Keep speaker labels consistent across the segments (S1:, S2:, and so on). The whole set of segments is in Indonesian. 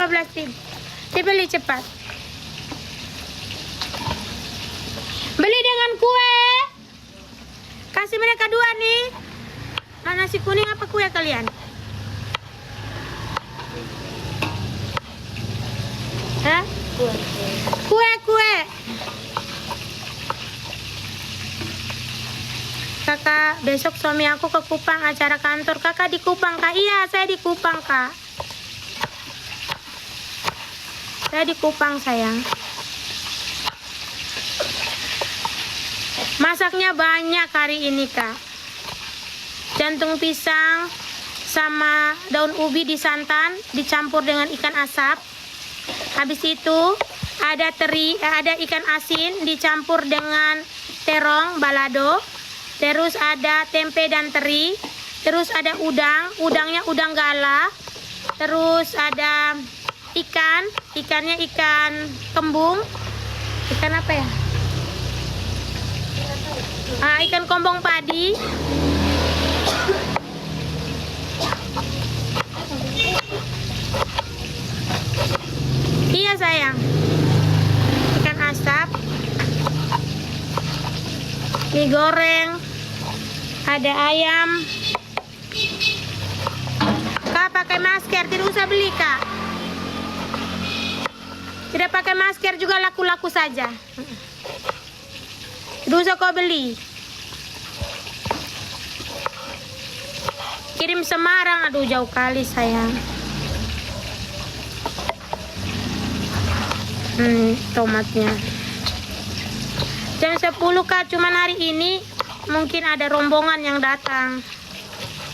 S1: 15.000. Dibeli cepat. Beli dengan kue. Kasih mereka 2 nih. Nasi kuning apa kue kalian? Hah? Kue. Kakak, besok suami aku ke Kupang acara kantor. Kakak di Kupang, Kak? Iya, saya di Kupang, Kak. Saya di Kupang, sayang. Masaknya banyak hari ini, Kak. Jantung pisang sama daun ubi disantan, dicampur dengan ikan asap. Habis itu ada ada ikan asin dicampur dengan terong balado. Terus ada tempe dan teri. Terus ada udangnya udang galah. Terus ada ikannya ikan kembung. Ikan apa ya? Ikan kombong padi. Iya sayang. Ikan asap. Mie goreng. Ada ayam. Kak pakai masker, tidak usah beli, Kak. Tidak pakai masker juga laku-laku saja. Tidak usah kau beli. Kirim Semarang, aduh jauh kali sayang. Tomatnya. Jam 10, Kak, cuman hari ini mungkin ada rombongan yang datang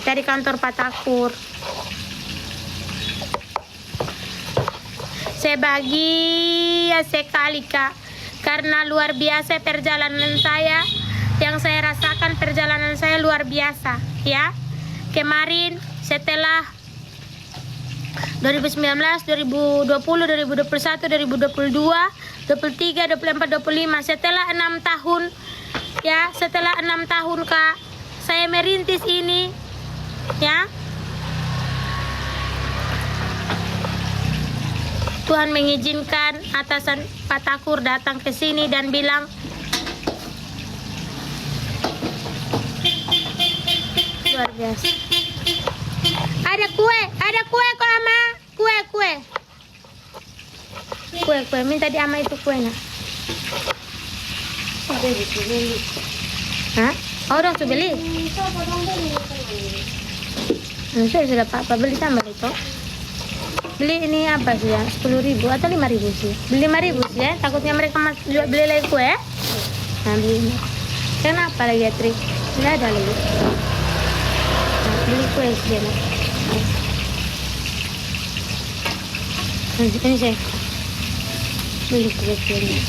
S1: dari kantor Patakur. Saya bahagia sekali, Kak, karena luar biasa perjalanan saya. Yang saya rasakan perjalanan saya luar biasa, ya. Kemarin setelah 2019, 2020, 2021, 2022, 23, 24, 25, setelah 6 tahun, ya, setelah 6 tahun, Kak, saya merintis ini, ya. Tuhan mengizinkan atasan Patakur datang ke sini dan bilang, luar biasa. Ada kue kok, Ama. Kue. Minta di Ama itu kuenya. Hah? Oh, dong tuh beli. Saya sudah Papa beli tambah itu. Beli ini apa sih ya? 10.000 atau 5.000 sih? Beli 5.000 sih ya. Takutnya mereka beli lagi kue ya. Nah, beli ini. Kenapa lagi ya, Tri? Tidak ada lagi. Nah, beli kue sih ya. Ini saya beli kue ini.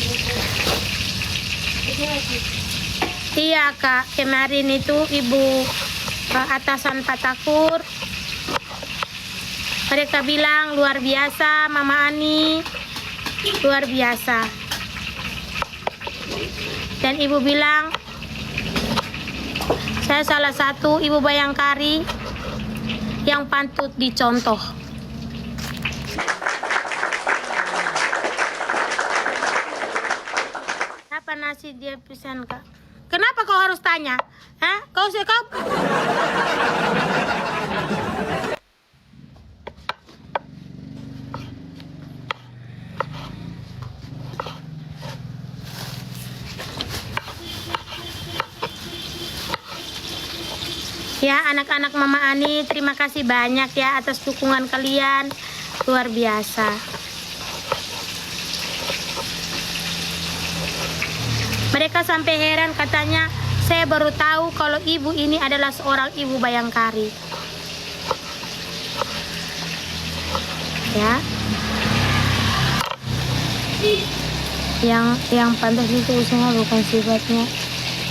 S1: Iya, Kak, kemarin itu ibu atasan Patakur, mereka bilang luar biasa Mama Ani, luar biasa. Dan ibu bilang saya salah satu ibu Bayangkari yang patut dicontoh. Apa nasi dia pesan, Kak? Kenapa kau harus tanya? Hah? Kau ya, anak-anak Mama Ani, terima kasih banyak ya atas dukungan kalian. Luar biasa. Mereka sampai heran, katanya, saya baru tahu kalau ibu ini adalah seorang ibu Bayangkari. Ya. Yang pantas itu usaha bukan sifatnya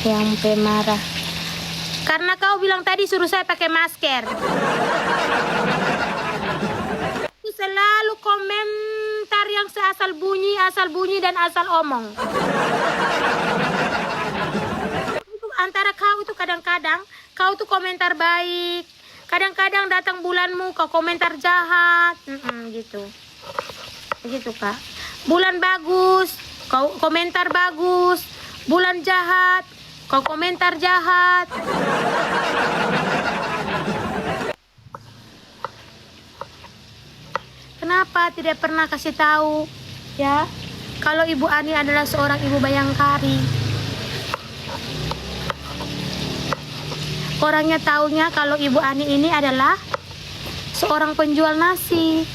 S1: yang pemarah. Karena kau bilang tadi suruh saya pakai masker. Aku selalu komentar yang asal bunyi dan asal omong. Antara kau itu kadang-kadang kau tuh komentar baik, kadang-kadang datang bulanmu kau komentar jahat, gitu. Begitu Kak. Bulan bagus, kau komentar bagus. Bulan jahat, kau komentar jahat. Kenapa tidak pernah kasih tahu ya kalau Ibu Ani adalah seorang ibu bayangkari? Orangnya taunya kalau Ibu Ani ini adalah seorang penjual nasi.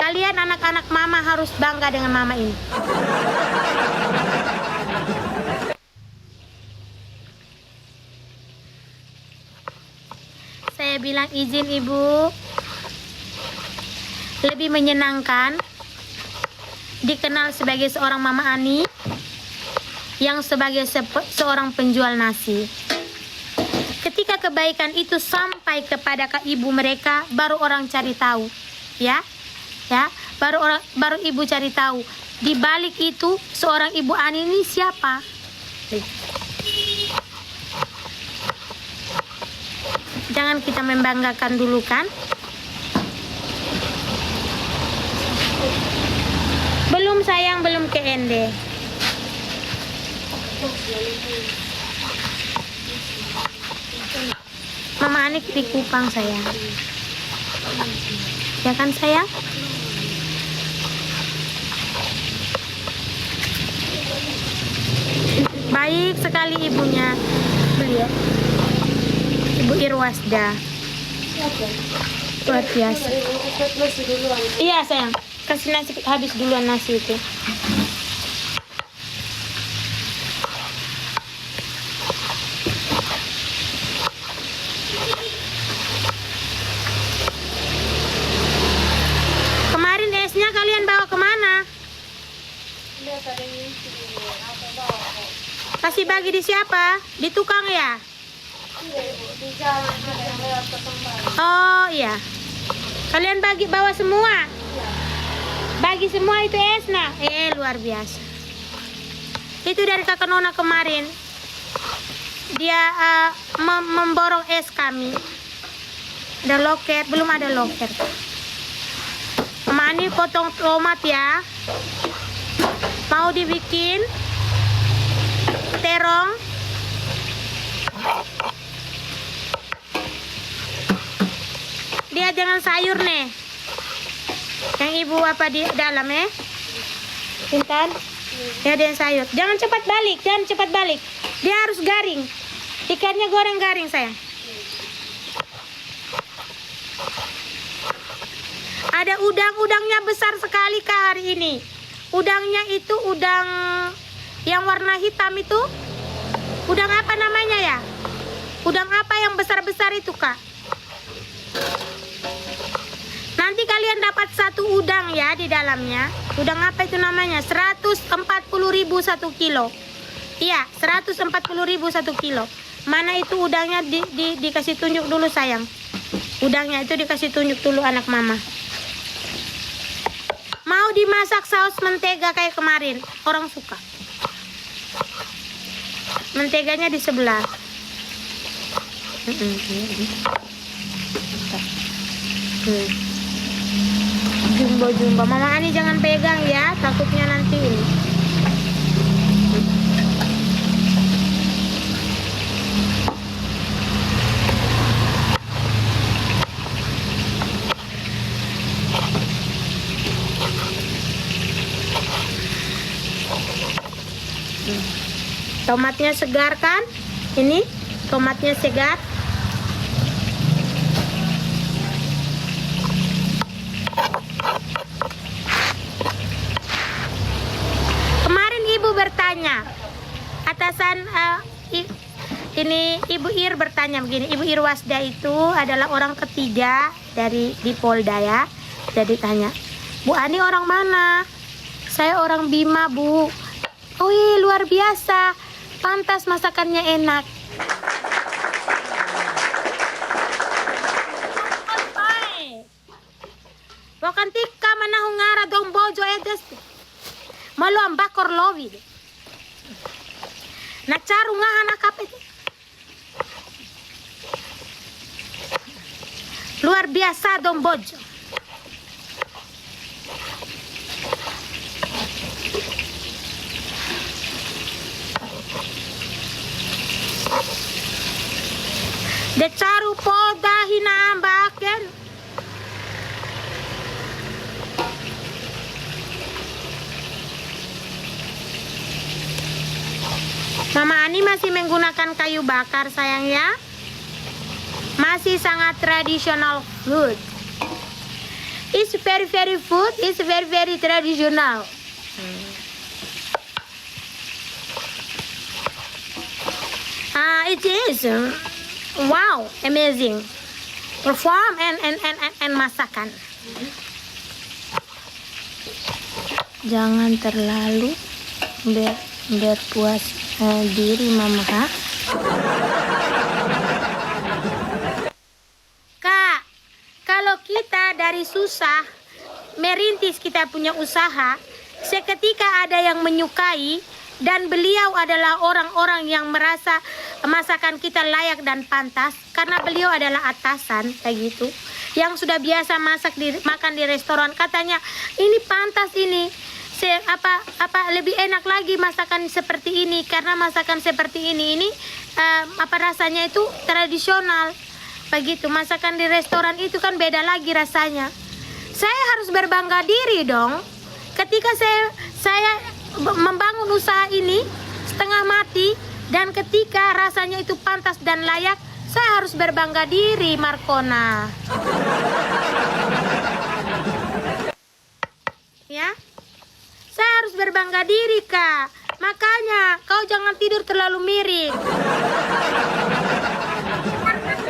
S1: Kalian anak-anak mama harus bangga dengan mama ini. Saya bilang izin Ibu, lebih menyenangkan dikenal sebagai seorang Mama Ani yang sebagai seorang penjual nasi. Ketika kebaikan itu sampai kepada ibu mereka, baru orang cari tahu, ya, baru ibu cari tahu di balik itu seorang Ibu Ani ini siapa. Jangan kita membanggakan dulu kan? Belum sayang, belum ke Ende. Mama Ani di Kupang sayang. Ya kan sayang? Baik sekali ibunya. Beliau Ibu Irwasda. Luar biasa. Iya sayang, kasih nasi habis duluan nasi itu. Kemarin esnya kalian bawa kemana? Kasih bagi di siapa? Di tukang ya? Oh iya. Kalian bawa semua? Bagi semua itu esnya? Luar biasa. Itu dari kakak Nona kemarin. Dia memborong es kami. Ada loker, belum ada loker. Mama Ani potong tomat ya. Mau dibikin terong. Dia jangan sayur nih. Yang ibu apa di dalam Intan? Ya dia sayur. Jangan cepat balik. Dia harus garing. Ikannya goreng garing sayang. Ada udangnya besar sekali Kak hari ini. Udangnya itu udang yang warna hitam itu. Udang apa namanya ya? Udang apa yang besar-besar itu Kak? Nanti kalian dapat satu udang ya di dalamnya. Udang apa itu namanya? 140.000 1 kilo. Iya, 140.000 1 kilo. Mana itu udangnya dikasih tunjuk dulu sayang. Udangnya itu dikasih tunjuk dulu anak mama. Mau dimasak saus mentega kayak kemarin. Orang suka. Menteganya di sebelah. Jumbo. Mama Ani jangan pegang ya, takutnya nanti ini. Tomatnya segar kan? Ini tomatnya segar. Kemarin ibu bertanya, atasan ini Ibu Ir bertanya begini, Ibu Irwasda itu adalah orang ketiga di Polda ya. Jadi tanya, Bu Ani orang mana? Saya orang Bima Bu. Oh iya luar biasa, pantas masakannya enak. Wakan tika manahungara dong bojo edes. Malu ambakor lovi. Nacaru ngahan akapet. Luar biasa dong bojo. De caru poda hinambaken. Mama Ani masih menggunakan kayu bakar sayang ya. Masih sangat tradisional food. It's very food. It's very traditional. It is wow, amazing. Perform and masakan. Jangan terlalu berpuas diri mama. Kak, kalau kita dari susah merintis kita punya usaha, seketika ada yang menyukai dan beliau adalah orang-orang yang merasa masakan kita layak dan pantas karena beliau adalah atasan kayak gitu yang sudah biasa makan di restoran, katanya ini pantas ini lebih enak lagi masakan seperti ini karena masakan seperti ini rasanya itu tradisional begitu. Masakan di restoran itu kan beda lagi rasanya. Saya harus berbangga diri dong ketika saya membangun usaha ini setengah mati, dan ketika rasanya itu pantas dan layak, saya harus berbangga diri, Markona. Ya, saya harus berbangga diri, Kak. Makanya kau jangan tidur terlalu miring.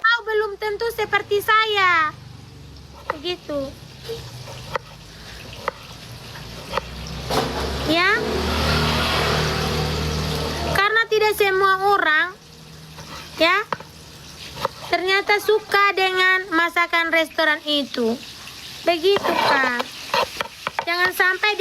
S1: Kau belum tentu seperti saya. Begitu. Ya, karena tidak semua orang ya ternyata suka dengan masakan restoran itu. Begitu Kak. Jangan sampai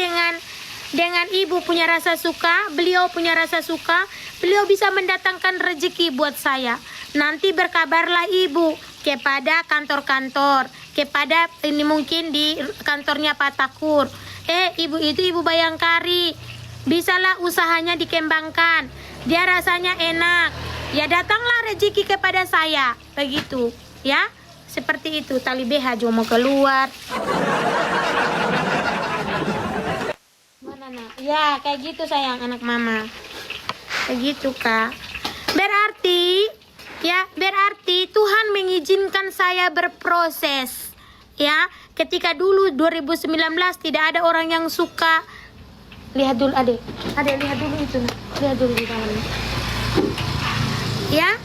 S1: dengan ibu punya rasa suka, beliau punya rasa suka, beliau bisa mendatangkan rezeki buat saya. Nanti berkabarlah ibu kepada kantor-kantor, kepada ini mungkin di kantornya Pak Takur. Ibu itu Ibu Bayangkari, bisalah usahanya dikembangkan, dia rasanya enak, ya datanglah rezeki kepada saya, begitu ya, seperti itu. Tali BH juga mau keluar. Mana nak? Ya kayak gitu sayang, anak mama, begitu Kak. Berarti Tuhan mengizinkan saya berproses. Ya, ketika dulu 2019 tidak ada orang yang suka. Lihat dulu adek lihat dulu itu, lihat dulu di dalam. Ya,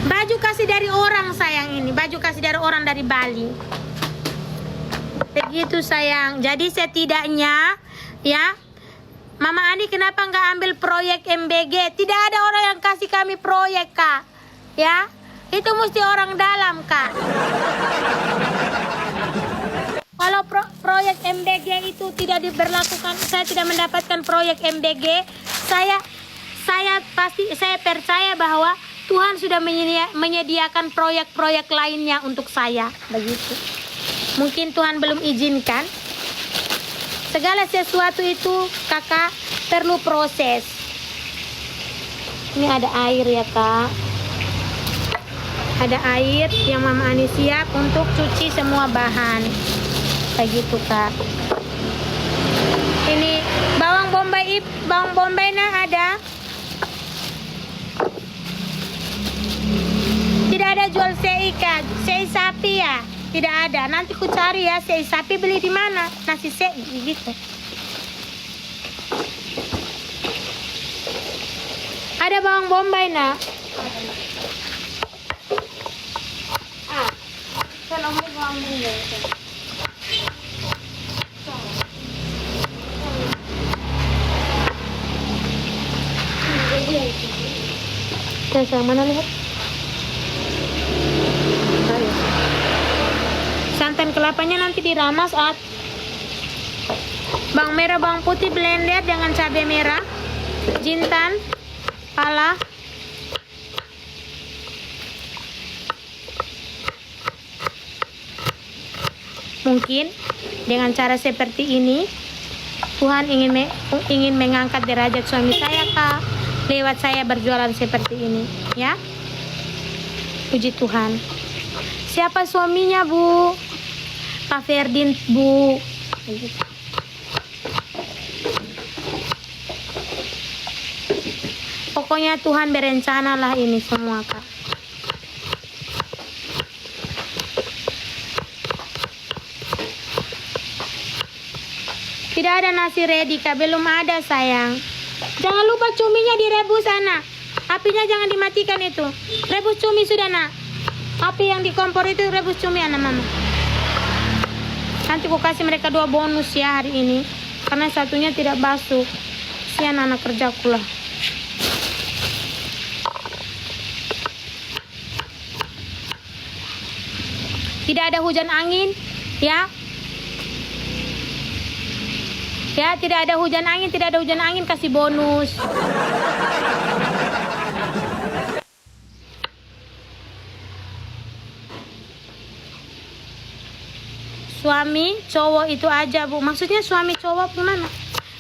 S1: baju kasih dari orang sayang ini, baju kasih dari orang dari Bali. Begitu sayang. Jadi setidaknya ya, Mama Ani kenapa nggak ambil proyek MBG? Tidak ada orang yang kasih kami proyek Kak. Ya, itu mesti orang dalam Kak. Kalau proyek MBG itu tidak diberlakukan, saya tidak mendapatkan proyek MBG, saya percaya bahwa Tuhan sudah menyediakan proyek-proyek lainnya untuk saya, begitu. Mungkin Tuhan belum izinkan. Segala sesuatu itu Kakak perlu proses. Ini ada air ya Kak. Ada air yang Mama Ani siap untuk cuci semua bahan. Begitu Kak. Ini bawang bombay ada. Tidak ada jual sei Kak, sei sapi ya. Tidak ada. Nanti ku cari ya, sei sapi beli di mana? Nasi sei gitu. Ada bawang bombay nak. Kalau mau bawang bombay. Yang mana lihat? Santan kelapanya nanti diramas bawang merah, bawang putih blender dengan cabai merah, jintan, pala, Mungkin dengan cara seperti ini Tuhan ingin mengangkat derajat suami saya kak, lewat saya berjualan seperti ini, ya. Puji Tuhan. Siapa suaminya Bu? Pak Ferdin Bu. Pokoknya Tuhan berencana lah ini semua kak. Tidak ada nasi ready kak, belum ada sayang. Jangan lupa cuminya direbus anak. Apinya jangan dimatikan itu. Rebus cumi sudah nak. Api yang di kompor itu rebus cumi anak mama. Nanti aku kasih mereka 2 bonus ya hari ini. Karena satunya tidak basuh. Kasihan anak kerjaku lah. Tidak ada hujan angin ya. Ya, tidak ada hujan angin, kasih bonus. Suami cowok itu aja Bu. Maksudnya suami cowok gimana?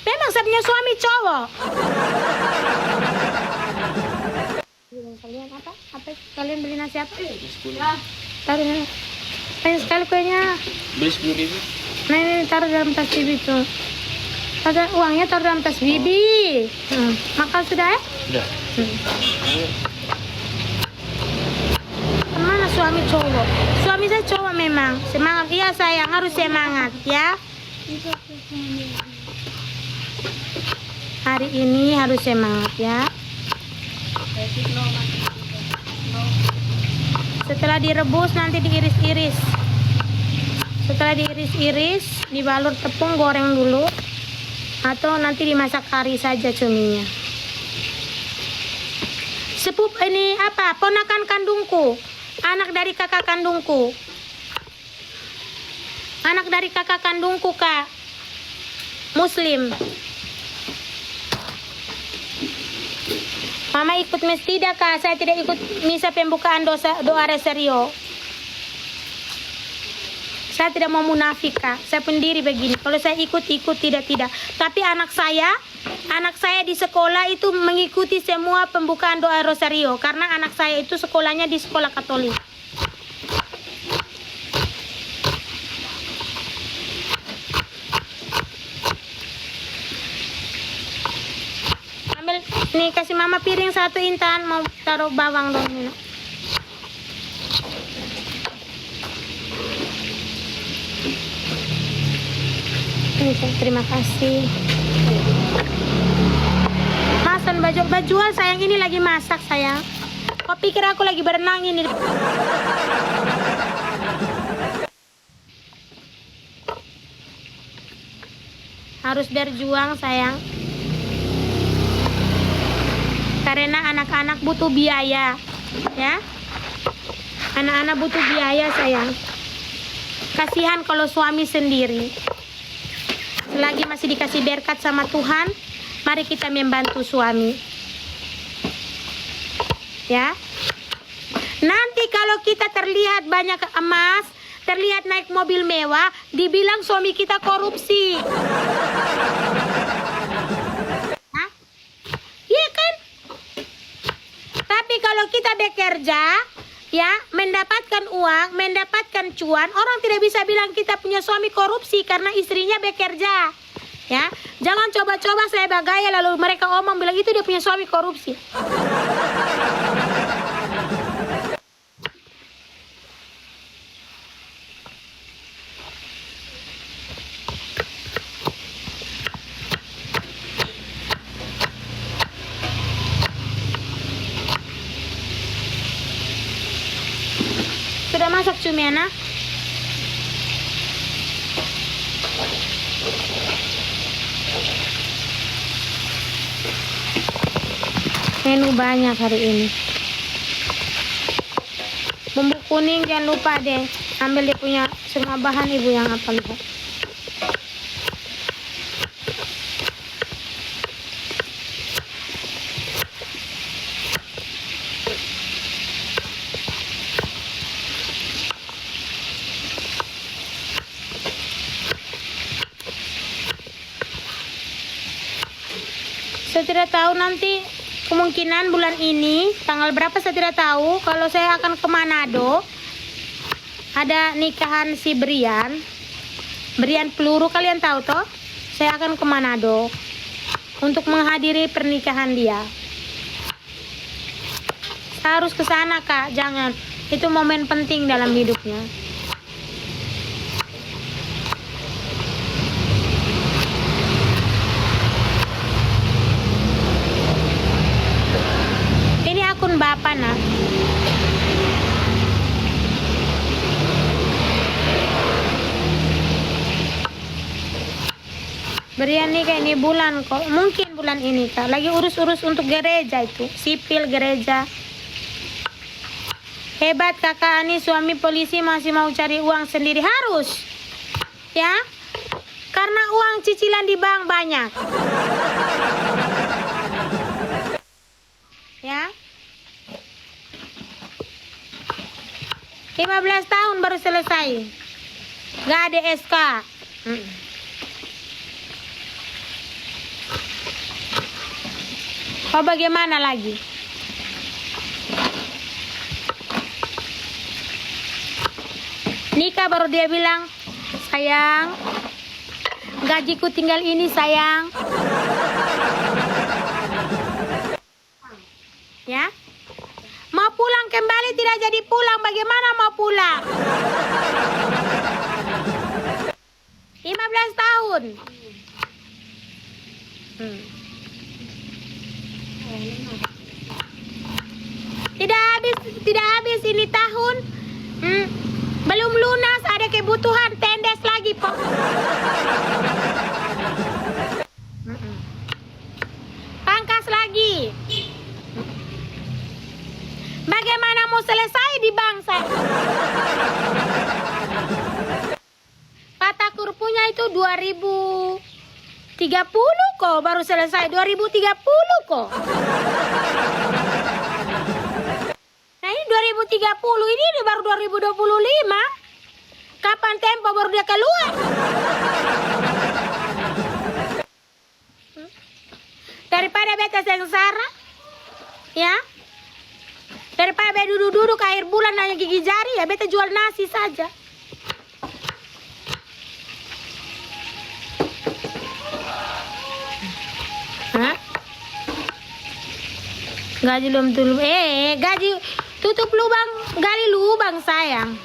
S1: Memang saya punya suami cowok. Kalian apa? Kalian beli nasi apa? Taruh. Banyak sekali kuenya.
S2: Beli 10.000.
S1: Nah ini taruh dalam tas bibi tuh. Ada uangnya taruh dalam tas bibi. Makan sudah ya?
S2: Sudah.
S1: Mana suami cowok? Suami saya cowok memang. Semangat. Iya sayang, harus semangat ya. Hari ini harus semangat ya. Setelah direbus nanti diiris-iris. Setelah diiris-iris, dibalur tepung, goreng dulu. Atau nanti dimasak kari saja cuminya. Sepupu ini apa? Ponakan kandungku. Anak dari kakak kandungku. Anak dari kakak kandungku kak. Muslim. Mama ikut tidak kak. Saya tidak ikut misa pembukaan doa Rosario. Saya tidak mau munafik kak. Saya pendiri begini. Kalau saya ikut tidak. Tapi anak saya di sekolah itu mengikuti semua pembukaan doa Rosario. Karena anak saya itu sekolahnya di sekolah Katolik. Ambil nih, kasih mama piring 1 Intan. Mau taruh bawang dong ini. Terima kasih. Masan bajuan sayang, ini lagi masak sayang. Kok pikir aku lagi berenang ini? Harus berjuang sayang. Karena anak-anak butuh biaya, ya. Anak-anak butuh biaya sayang. Kasihan kalau suami sendiri. Selagi masih dikasih berkat sama Tuhan, mari kita membantu suami. Ya. Nanti kalau kita terlihat banyak emas, terlihat naik mobil mewah, dibilang suami kita korupsi. Hah? Iya kan? Tapi kalau kita bekerja, ya, mendapatkan uang, mendapatkan cuan, orang tidak bisa bilang kita punya suami korupsi karena istrinya bekerja. Ya, jangan coba-coba saya bagaya lalu mereka omong bilang itu dia punya suami korupsi. Sudah masak cumi anak? Menu banyak hari ini. Bumbu kuning jangan lupa deh. Ambil dia punya semua bahan ibu yang apa lihat. Saya tidak tahu nanti, kemungkinan bulan ini tanggal berapa saya tidak tahu. Kalau saya akan ke Manado, ada nikahan si Brian peluru, kalian tahu toh. Saya akan ke Manado untuk menghadiri pernikahan dia. Saya harus ke sana, Kak. Jangan, itu momen penting dalam hidupnya. Akun Bapak nak. Berian nikah ini bulan kok. Mungkin bulan ini, Kak. Lagi urus-urus untuk gereja itu. Sipil gereja. Hebat Kakak Ani, suami polisi masih mau cari uang sendiri. Harus. Ya. Karena uang cicilan di bank banyak. Ya. 15 tahun baru selesai. Gak ada SK. Oh, bagaimana lagi? Nikah baru dia bilang, sayang, gajiku tinggal ini sayang. Ya. Mau pulang kembali tidak jadi pulang. Bagaimana mau pulang? 15 tahun. Tidak habis ini tahun. Belum lunas, ada kebutuhan tendes lagi, Pak. Pangkas lagi. Bagaimana mau selesai di bangsa? Kata kurpunya itu 2030 kok baru selesai. 2030 kok. Nah ini 2030 ini baru 2025. Kapan tempo baru dia keluar? Daripada beta sengsara, ya. Daripada beta duduk-duduk akhir bulan hanya gigi jari, ya beta jual nasi saja. Hah? Gaji belum tutup. Gaji tutup lubang, gali lubang sayang.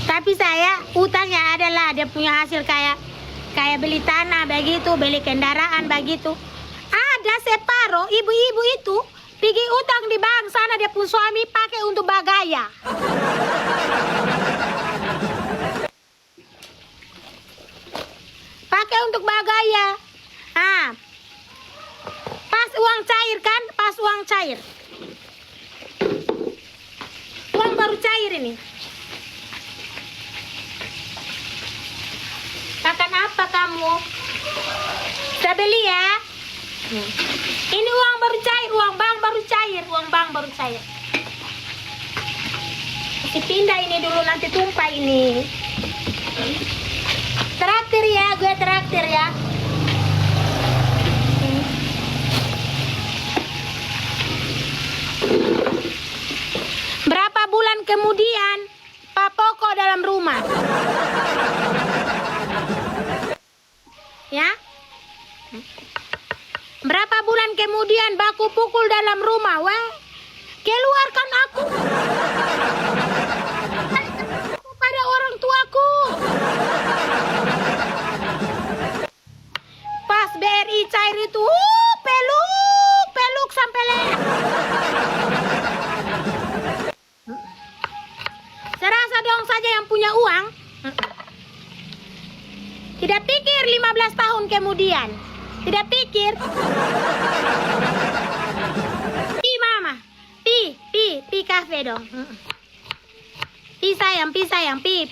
S1: Tapi saya utangnya adalah dia punya hasil kayak beli tanah begitu, beli kendaraan begitu. Ada separuh ibu-ibu itu pergi utang di bank sana, dia pun suami pakai untuk bagaya. Pakai untuk bagaya. Pas uang cair kan, pas uang cair. Uang baru cair ini. Makan apa kamu? Saya beli ya. Ini uang baru cair, uang bank baru cair, uang bank baru cair. Dipindah ini dulu, nanti tumpah ini. Traktir ya, gue traktir ya. Berapa bulan kemudian Pak Poko dalam rumah? Ya? Berapa bulan kemudian baku pukul dalam rumah? Wah, keluarkan aku pada orang tuaku. Pas BRI cair itu, peluk sampai leher. Serasa dong saja yang punya uang. Tidak pikir 15 tahun kemudian. Tidak pikir. Pi mama. Pi kafe dong. Pi sayang, pi.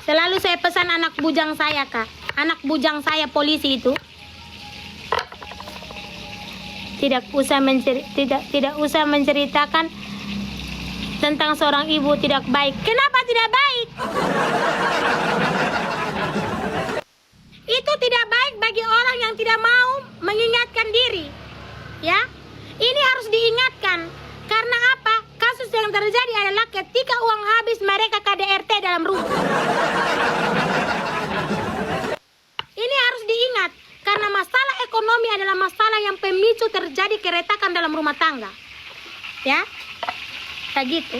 S1: Selalu saya pesan anak bujang saya, Kak. anak bujang saya polisi itu. Tidak usah menceritakan tentang seorang ibu tidak baik. Kenapa tidak baik? Itu tidak baik bagi orang yang tidak mau mengingatkan diri. Ya, ini harus diingatkan. Karena apa? Kasus yang terjadi adalah ketika uang habis mereka KDRT dalam rumah. Ini harus diingat. Karena masalah ekonomi adalah masalah yang pemicu terjadi keretakan dalam rumah tangga. Ya, kayak gitu.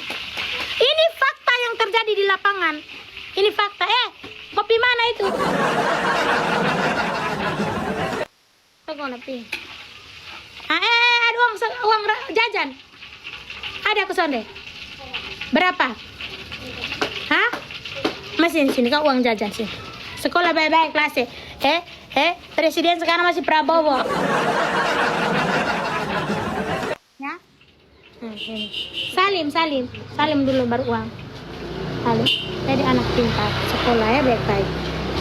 S1: Ini fakta yang terjadi di lapangan. Ini fakta. Kopi mana itu? Tunggu napi. Ada uang jajan. Ada aku sonde. Berapa? Hah? Masih di sini kau uang jajan sih. Sekolah baik-baik kelas. Presiden sekarang masih Prabowo. Ya. Salim dulu baru uang. Salim. Jadi anak pintar, sekolah ya baik-baik.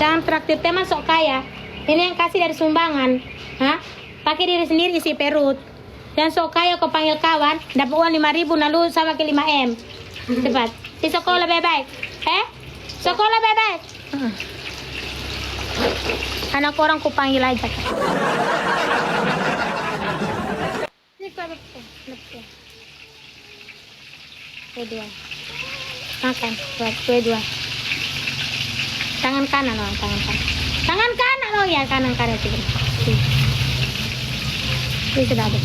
S1: Jangan traktir teman sok kaya. Ini yang kasih dari sumbangan. Hah? Pakai diri sendiri isi perut. Dan sok kaya kau panggil kawan, dapat uang 5.000 lalu sama ke 5M. Cepat. Di sekolah baik-baik. Sekolah baik-baik. Anak orang ku panggil aja. Kedua. Makan, buat kedua. Tangan kanan loh, tangan kanan. Tangan kanan loh ya, kanan itu. Ini sudah ada.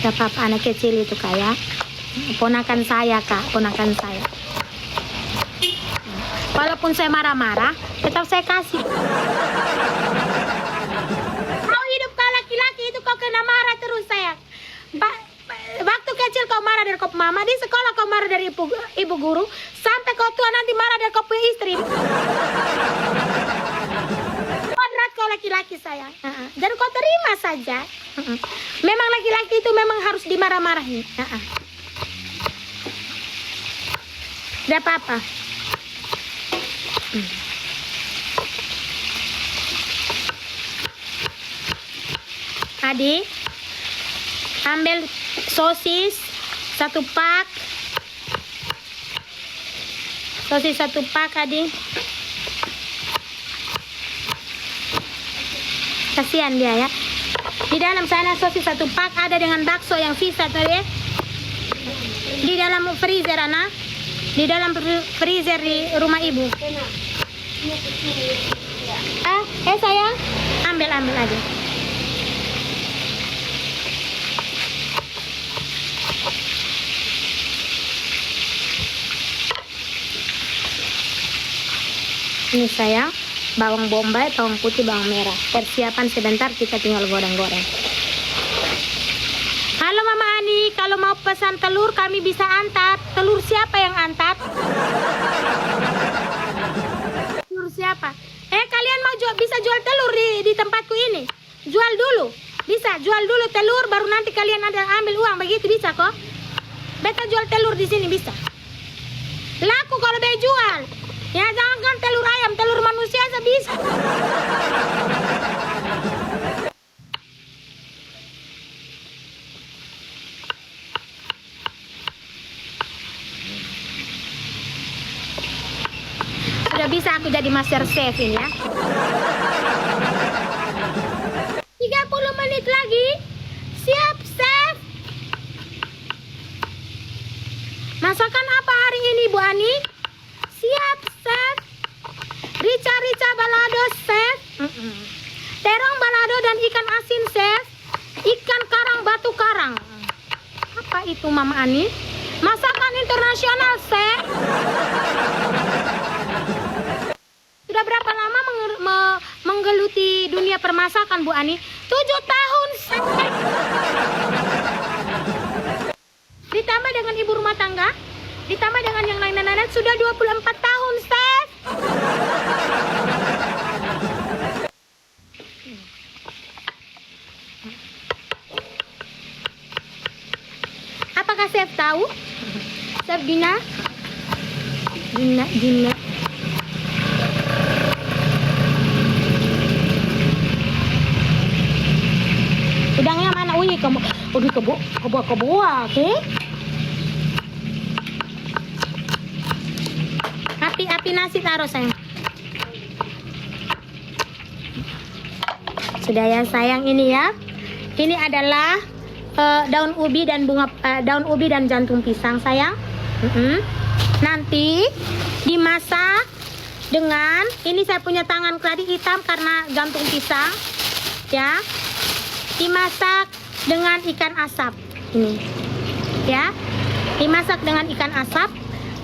S1: Dapat anak kecil itu kayak ponakan saya kak, ponakan saya. Walaupun saya marah-marah, tetap saya kasih. Kau hidup kau laki-laki itu kau kena marah terus sayang. Waktu kecil kau marah dari kau mama, di sekolah kau marah dari ibu guru, sampai kau tua nanti marah dari kau punya istri. Kodrat kau laki-laki sayang. Dan kau terima saja. Memang laki-laki itu memang harus dimarah-marahin. Tidak apa-apa. Adik, ambil sosis 1 pak. Sosis 1 pak, adik. Kasihan dia ya. Di dalam sana sosis 1 pak ada dengan bakso yang sisa tadi. Di dalam freezer anak. Di dalam freezer di rumah ibu. Sayang, ambil aja. Ini sayang, bawang bombay, bawang putih, bawang merah. Persiapan sebentar, kita tinggal goreng-goreng. Halo Mama Ani, kalau mau pesan telur kami bisa antar. Telur siapa yang antar? Telur siapa? Kalian mau bisa jual telur di tempatku ini? Jual dulu. Bisa, jual dulu telur baru nanti kalian ada ambil uang, begitu bisa kok? Beta jual telur di sini bisa. Laku kalau beta jual. Ya jangan telur ayam, telur manusia aja bisa. Sudah bisa aku jadi master chef ini ya. 30 menit lagi. Siap, chef. Masakan apa hari ini, Bu Ani? Siap, chef. Rica balado, chef. Terong balado dan ikan asin, chef. Ikan karang batu karang. Apa itu, Mama Ani? Masakan internasional, chef. Sudah berapa lama menggeluti dunia permasakan, Bu Ani? 7 tahun, chef. Ditambah dengan ibu rumah tangga, ditambah dengan yang lain-lain, sudah 24 tahun, chef. Apa Apakah Chef tahu? Chef Dina? Dina. Udangnya mana? Wih, kebo, oke. Api nasi taruh sayang. Sudah ya sayang, ini ya. Ini adalah daun ubi dan daun ubi dan jantung pisang sayang. Nanti dimasak dengan ini, saya punya tangan tadi hitam karena jantung pisang ya. Dimasak dengan ikan asap ini ya. Dimasak dengan ikan asap,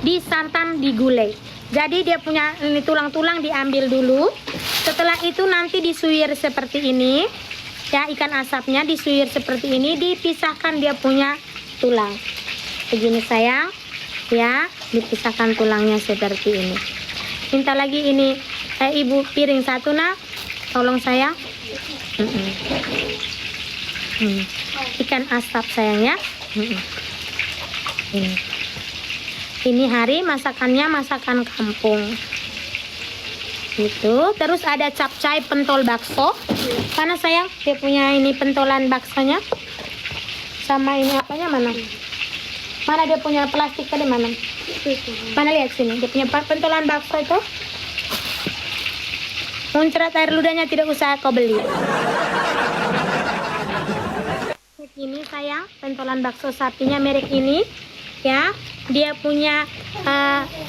S1: disantan, digulai. Jadi dia punya ini tulang-tulang diambil dulu. Setelah itu nanti disuir seperti ini ya, ikan asapnya disuir seperti ini, dipisahkan dia punya tulang begini sayang ya, dipisahkan tulangnya seperti ini. Minta lagi ini ibu piring satu nak, tolong sayang. Ikan asap sayang ya. Ini hari masakannya masakan kampung gitu. Terus ada capcay pentol bakso. Mana sayang dia punya ini pentolan baksonya, sama ini apanya mana? Mana dia punya plastik tadi mana? Mana, lihat sini dia punya pentolan bakso itu. Muncrat air ludahnya tidak usah kau beli. Ini sayang pentolan bakso sapinya merek ini ya. Dia punya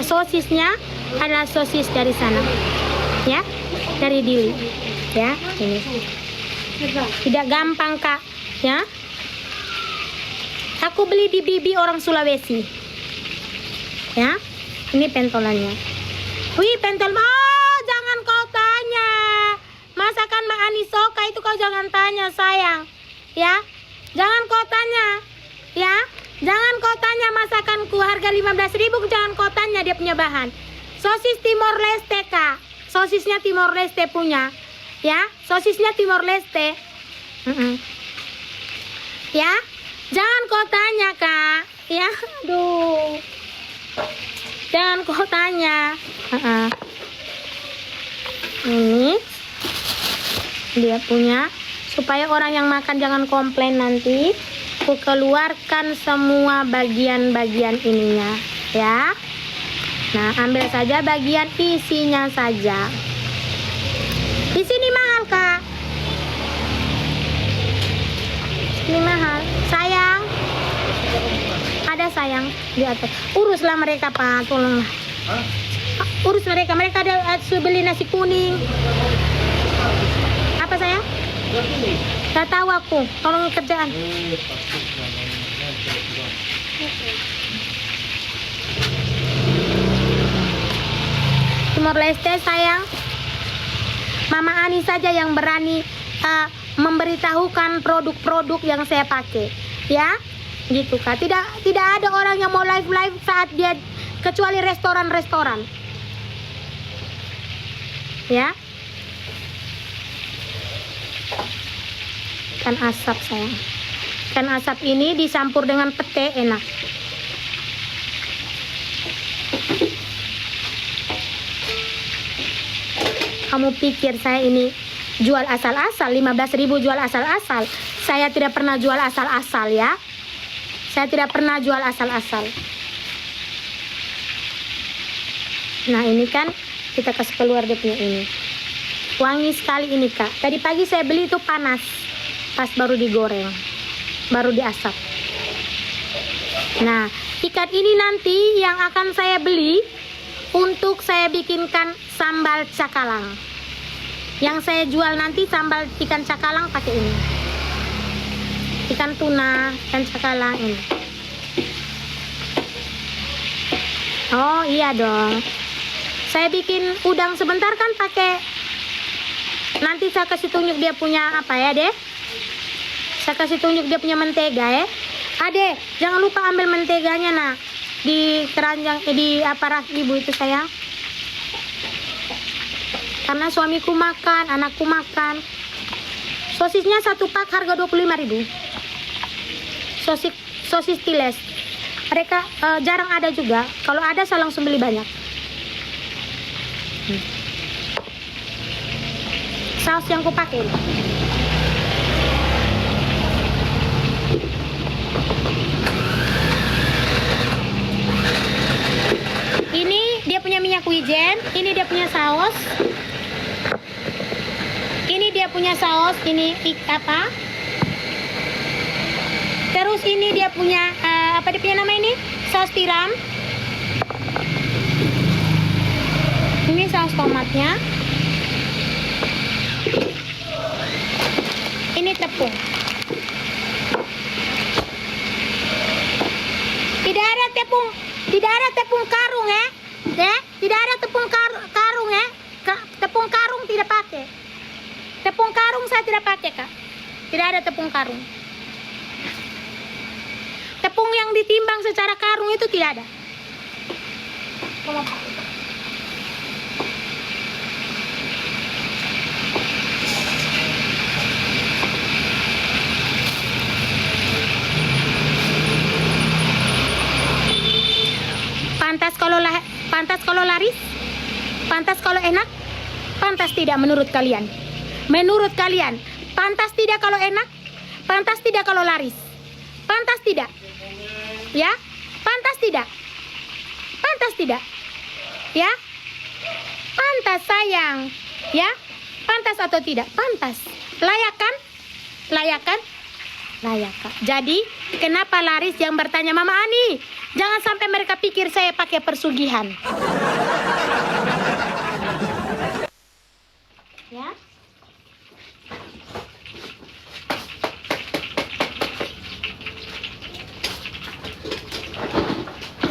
S1: sosisnya adalah sosis dari sana ya, dari Dili ya. Ini tidak gampang kak ya. Aku beli di Bibi orang Sulawesi ya. Ini pentolannya. Wih, pentol. Oh, jangan kau tanya masakan Mak Anisoka itu, kau jangan tanya sayang ya. Jangan kau tanya ya. Jangan kau tanya masakanku harga 15.000, jangan kau tanya dia punya bahan. Sosis Timor Leste kak. Sosisnya Timor Leste punya ya. Sosisnya Timor Leste. Ya. Jangan kau tanya kak ya. Aduh, jangan kau tanya. Ini dia punya, supaya orang yang makan jangan komplain nanti. Aku keluarkan semua bagian-bagian ininya ya. Nah, ambil saja bagian isinya saja. Di sini mahal kak. Ini mahal sayang. Ada sayang di atas. Uruslah mereka pak, tolonglah. Urus mereka. Mereka ada beli nasi kuning. Apa sayang? Gak tahu aku, tolong kerjaan. Timor Leste sayang. Mama Ani saja yang berani memberitahukan produk-produk yang saya pakai ya, gitu kak. Tidak ada orang yang mau live saat dia, kecuali restoran ya. Ikan asap sayang. Ikan asap ini dicampur dengan pete enak. Kamu pikir saya ini jual asal-asal? 15.000 jual asal-asal? Saya tidak pernah jual asal-asal ya. Saya tidak pernah jual asal-asal. Nah ini kan kita kasih keluar dia punya ini. Wangi sekali ini kak. Tadi pagi saya beli itu panas, pas baru digoreng, baru diasap. Nah ikan ini nanti yang akan saya beli untuk saya bikinkan sambal cakalang. Yang saya jual nanti sambal ikan cakalang pakai ini. Ikan tuna, ikan cakalang ini. Oh iya dong. Saya bikin udang sebentar kan pakai. Nanti saya kasih tunjuk dia punya apa ya deh. Saya kasih tunjuk dia punya mentega ya. Ade, jangan lupa ambil menteganya nak. Di keranjang, di aparat ibu itu sayang. Karena suamiku makan, anakku makan. Sosisnya satu pak harga 25.000. Sosis tiles mereka jarang ada juga. Kalau ada saya langsung beli banyak. Saus yang kupakai ini dia punya minyak wijen, ini dia punya saus, ini dia punya saus, ini apa? Terus ini dia punya apa dia punya nama ini? Saus tiram. Ini saus tomatnya. Ini tepung. Tidak ada tepung karung ya. Tidak ada tepung karung ya. Tepung karung tidak pakai. Tepung karung saya tidak pakai, Kak. Tidak ada tepung karung. Tepung yang ditimbang secara karung itu tidak ada. Pantas kalau laris? Pantas kalau enak? Pantas tidak menurut kalian? Menurut kalian, pantas tidak kalau enak? Pantas tidak kalau laris? Pantas tidak? Ya? Pantas tidak? Pantas tidak? Ya? Pantas sayang? Ya? Pantas atau tidak? Pantas. Layak kan? Layak kan? Layak, Kak. Jadi, kenapa laris yang bertanya, Mama Ani, jangan sampai mereka pikir saya pakai persugihan. Ya?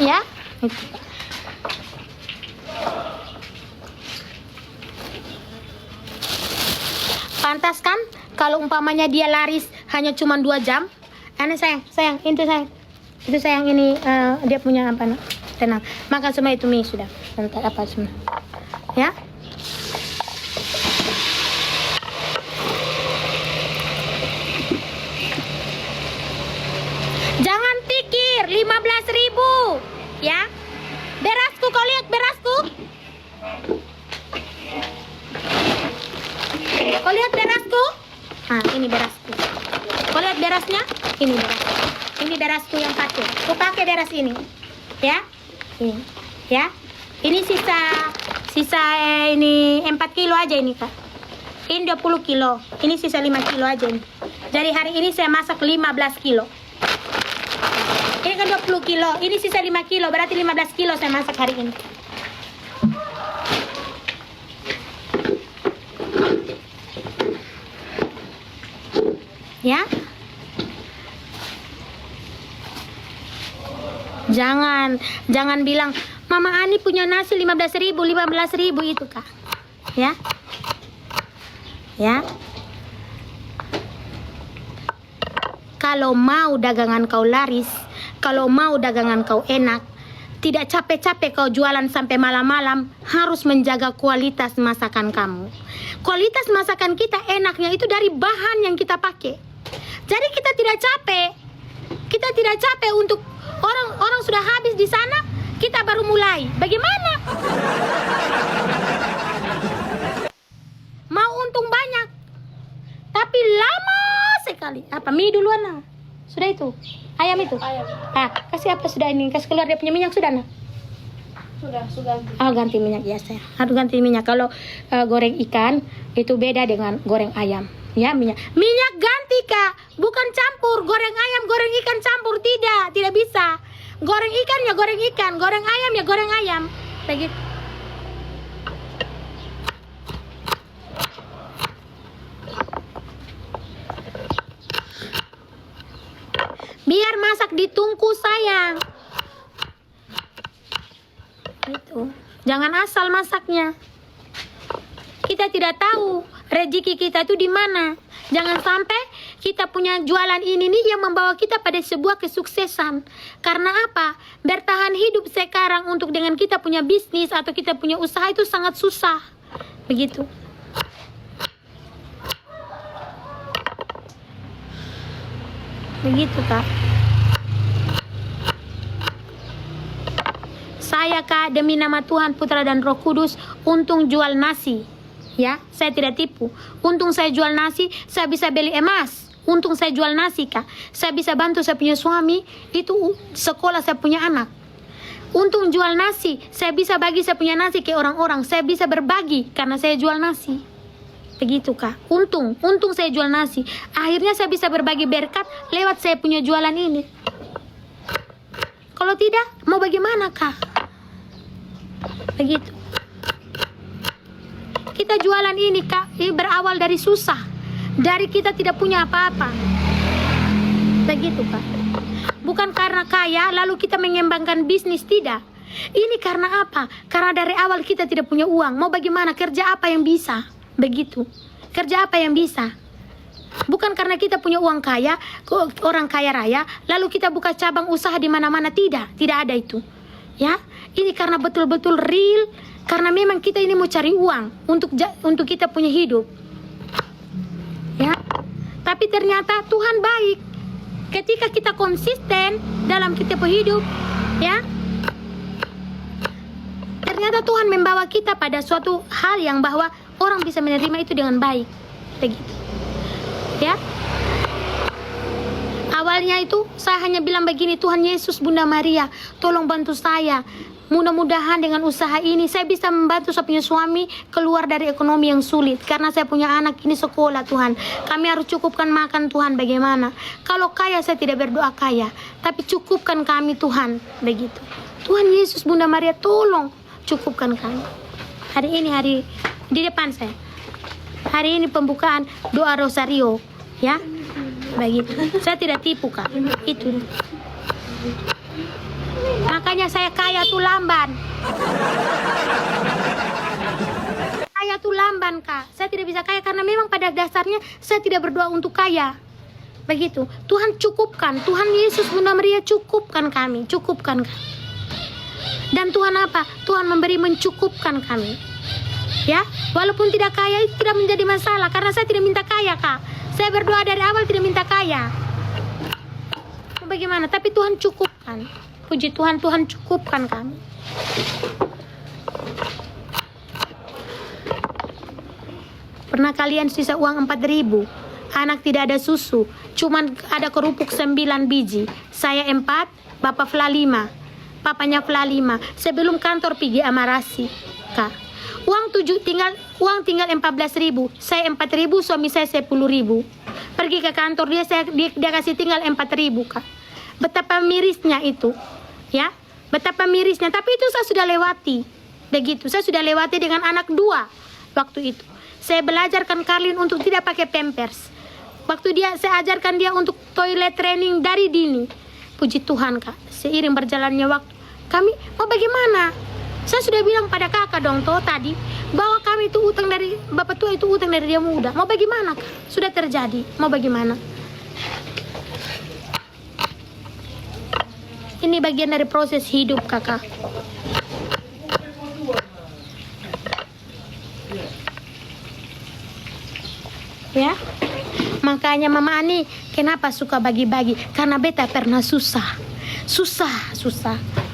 S1: Ya? Pantas kan kalau umpamanya dia laris hanya cuma 2 jam. Ini sayang, itu sayang ini dia punya apa? Tenang, makan semua itu mie sudah. Nanti apa semua, ya? Jangan pikir 15.000, ya? Berasku, kau lihat berasku? Kau lihat berasku? Ah, ini berasku. Kau lihat berasnya? Ini beras. Ini berasku yang pakai. Aku pakai beras ini. Ya? Ini. Ya? Ini sisa ini 4 kilo aja ini, Kak. Ini 20 kilo. Ini sisa 5 kilo aja ini. Jadi hari ini saya masak 15 kilo. Ini kan 20 kilo. Ini sisa 5 kilo. Berarti 15 kilo saya masak hari ini. Ya? Jangan bilang Mama Ani punya nasi 15.000 itu, Kak. Ya? Ya? Kalau mau dagangan kau laris, kalau mau dagangan kau enak, tidak capek-capek kau jualan sampai malam-malam, harus menjaga kualitas masakan kamu. Kualitas masakan kita enaknya itu dari bahan yang kita pakai. Jadi kita tidak capek. Kita tidak capek untuk orang sudah habis di sana, kita baru mulai. Bagaimana? Mau untung banyak, tapi lama sekali. Apa mie duluan nah? Sudah itu. Ayam itu. Ayam. Ah, kasih apa sudah ini? Kasih keluar dia punya minyak sudah nah? Sudah ganti. Oh, ganti minyak ya saya. Harus ganti minyak. Kalau goreng ikan itu beda dengan goreng ayam. Ya, minyak ganti, Kak, bukan campur. Goreng ayam, goreng ikan campur, tidak bisa. Goreng ikan ya goreng ikan, goreng ayam ya goreng ayam, begitu. Biar masak ditungku, sayang. Itu, jangan asal masaknya. Kita tidak tahu rezeki kita itu di mana. Jangan sampai kita punya jualan ini nih yang membawa kita pada sebuah kesuksesan. Karena apa? Bertahan hidup sekarang untuk dengan kita punya bisnis atau kita punya usaha itu sangat susah. Begitu. Begitu, Kak. kaya kah demi nama Tuhan, Putra dan Roh Kudus, untung jual nasi. Ya, saya tidak tipu. Untung saya jual nasi, saya bisa beli emas. Untung saya jual nasi kah, saya bisa bantu saya punya suami, itu sekolah saya punya anak. Untung jual nasi, saya bisa bagi saya punya nasi ke orang-orang. Saya bisa berbagi karena saya jual nasi. Begitu kah? Untung saya jual nasi. Akhirnya saya bisa berbagi berkat lewat saya punya jualan ini. Kalau tidak, mau bagaimana kah? Begitu. Kita jualan ini kak, ini berawal dari susah, dari kita tidak punya apa-apa. Begitu kak. Bukan karena kaya lalu kita mengembangkan bisnis, tidak. Ini karena apa? Karena dari awal kita tidak punya uang. Mau bagaimana? Kerja apa yang bisa? Begitu. Kerja apa yang bisa? Bukan karena kita punya uang kaya, orang kaya raya, lalu kita buka cabang usaha di mana-mana, tidak ada itu. Ya, ini karena betul-betul real. Karena memang kita ini mau cari uang untuk kita punya hidup. Ya. Tapi ternyata Tuhan baik. Ketika kita konsisten dalam kita hidup, ya. Ternyata Tuhan membawa kita pada suatu hal yang bahwa orang bisa menerima itu dengan baik. Begitu. Ya. Awalnya itu saya hanya bilang begini, Tuhan Yesus, Bunda Maria, tolong bantu saya. Mudah-mudahan dengan usaha ini saya bisa membantu saya punya suami keluar dari ekonomi yang sulit. Karena saya punya anak ini sekolah Tuhan. Kami harus cukupkan makan Tuhan, bagaimana? Kalau kaya saya tidak berdoa kaya, tapi cukupkan kami Tuhan. Begitu. Tuhan Yesus, Bunda Maria, tolong cukupkan kami. Hari ini di depan saya. Hari ini pembukaan doa rosario, ya. Begitu. Saya tidak tipu kak. Itu. Makanya saya kaya tuh lamban. Kaya tuh lamban kak. Saya tidak bisa kaya karena memang pada dasarnya saya tidak berdoa untuk kaya. Begitu. Tuhan cukupkan. Tuhan Yesus, Bunda Maria, cukupkan kami. Cukupkan kami. Dan Tuhan apa? Tuhan memberi mencukupkan kami. Ya, walaupun tidak kaya itu tidak menjadi masalah karena saya tidak minta kaya kak. Saya berdoa dari awal tidak minta kaya. Bagaimana? Tapi Tuhan cukupkan. Puji Tuhan, Tuhan cukupkan kami. Pernah kalian sisa uang 4.000, anak tidak ada susu, cuman ada kerupuk 9 biji. Saya 4, Bapak Fla 5, papanya Fla 5. Sebelum kantor pergi Amarasi, kak. Uang tinggal 14.000. Saya 4.000, suami saya 10.000. Pergi ke kantor dia kasih tinggal 4.000 kak. Betapa mirisnya itu, ya, betapa mirisnya. Tapi itu saya sudah lewati, begitu. Saya sudah lewati dengan anak 2 waktu itu. Saya belajarkan Karlin untuk tidak pakai pampers. Waktu saya ajarkan dia untuk toilet training dari dini. Puji Tuhan kak, seiring berjalannya waktu, kami mau bagaimana? Saya sudah bilang pada kakak dong tadi bahwa kami itu utang dari bapak tua, itu utang dari dia muda. Mau bagaimana kak? Sudah terjadi. Mau bagaimana? Ini bagian dari proses hidup kakak. Ya, makanya Mama Ani kenapa suka bagi-bagi? Karena beta pernah susah.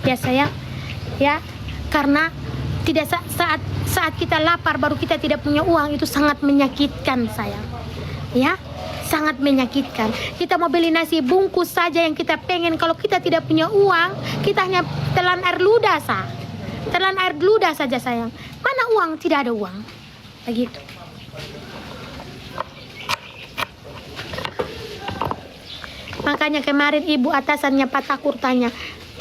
S1: Ya sayang, ya, karena tidak saat kita lapar baru kita tidak punya uang, itu sangat menyakitkan sayang. Ya. Sangat menyakitkan. Kita mau beli nasi bungkus saja yang kita pengen, kalau kita tidak punya uang, kita hanya telan air ludah saja sayang. Mana uang? Tidak ada uang. Begitu. Makanya kemarin ibu atasannya Pak Takur tanya,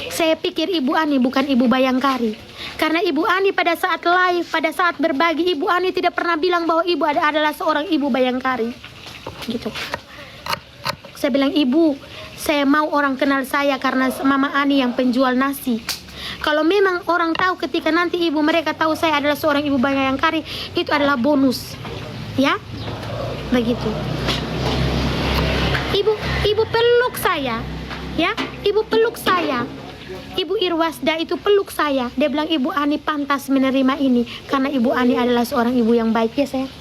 S1: saya pikir Ibu Ani bukan Ibu Bayangkari. Karena Ibu Ani pada saat live, pada saat berbagi, Ibu Ani tidak pernah bilang bahwa Ibu adalah seorang Ibu Bayangkari. Gitu. Saya bilang, Ibu, saya mau orang kenal saya karena Mama Ani yang penjual nasi. Kalau memang orang tahu ketika nanti ibu mereka tahu saya adalah seorang Ibu Bayangkari, itu adalah bonus. Ya. Begitu. Ibu peluk saya. Ya, Ibu peluk saya. Ibu Irwasda itu peluk saya. Dia bilang Ibu Ani pantas menerima ini karena Ibu Ani adalah seorang ibu yang baik. Ya sayang.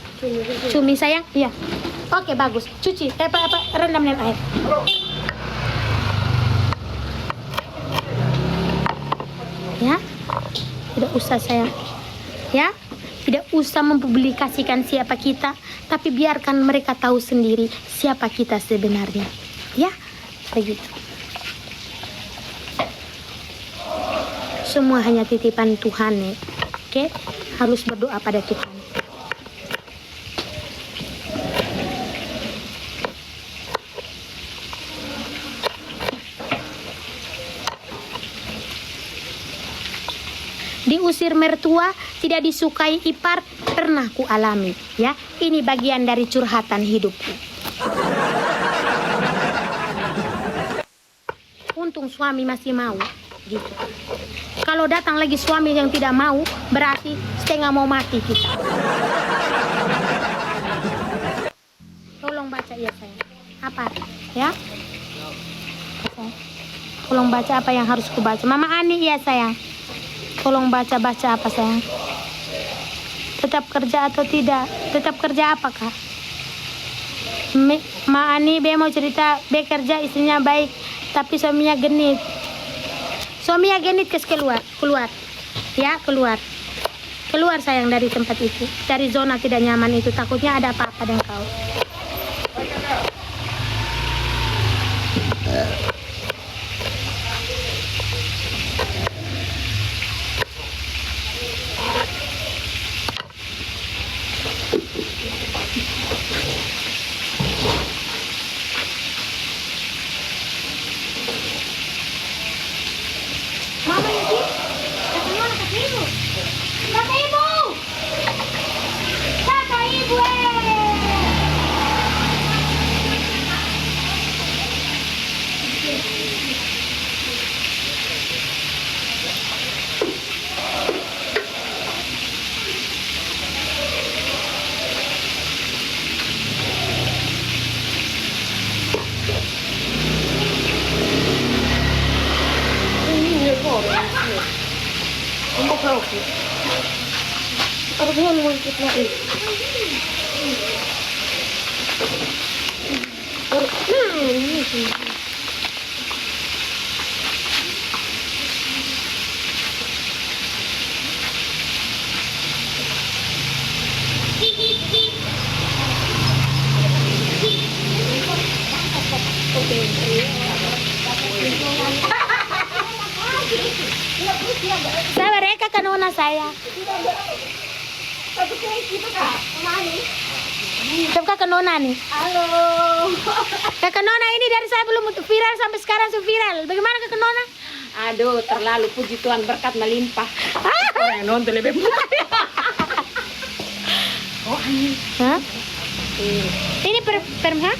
S1: Cumi sayang. Iya. Oke, bagus. Cuci. Rendam dengan air. Ya. Tidak usah sayang. Ya, tidak usah mempublikasikan siapa kita, tapi biarkan mereka tahu sendiri siapa kita sebenarnya. Ya, begitu. Semua hanya titipan Tuhan ya. Oke, harus berdoa pada Tuhan. Diusir mertua, tidak disukai ipar, pernah ku alami. Ya, ini bagian dari curhatan hidupku. Untung suami masih mau, gitu. Kalau datang lagi suami yang tidak mau, berarti setengah mau mati kita. Tolong baca ya sayang. Apa? Ya? Tolong baca apa yang harus ku baca. Mama Ani ya sayang. Tolong baca-baca apa sayang. Tetap kerja atau tidak? Tetap kerja apa kak? Ma Ani be mau cerita, be kerja istrinya baik, tapi suaminya genit. Suaminya genit keluar. Ya keluar. Keluar sayang dari tempat itu. Dari zona tidak nyaman itu. Takutnya ada apa-apa dengan kau. Saya mereka kanona saya. Kakak Nona nih.
S2: Halo.
S1: Kakak Nona ini dari saya belum viral sampai sekarang viral. Bagaimana Kakak Nona?
S2: Aduh, terlalu puji Tuhan, berkat melimpah. Orang yang nonton lebih banyak. Oh, ini.
S1: Hah? Ini ha?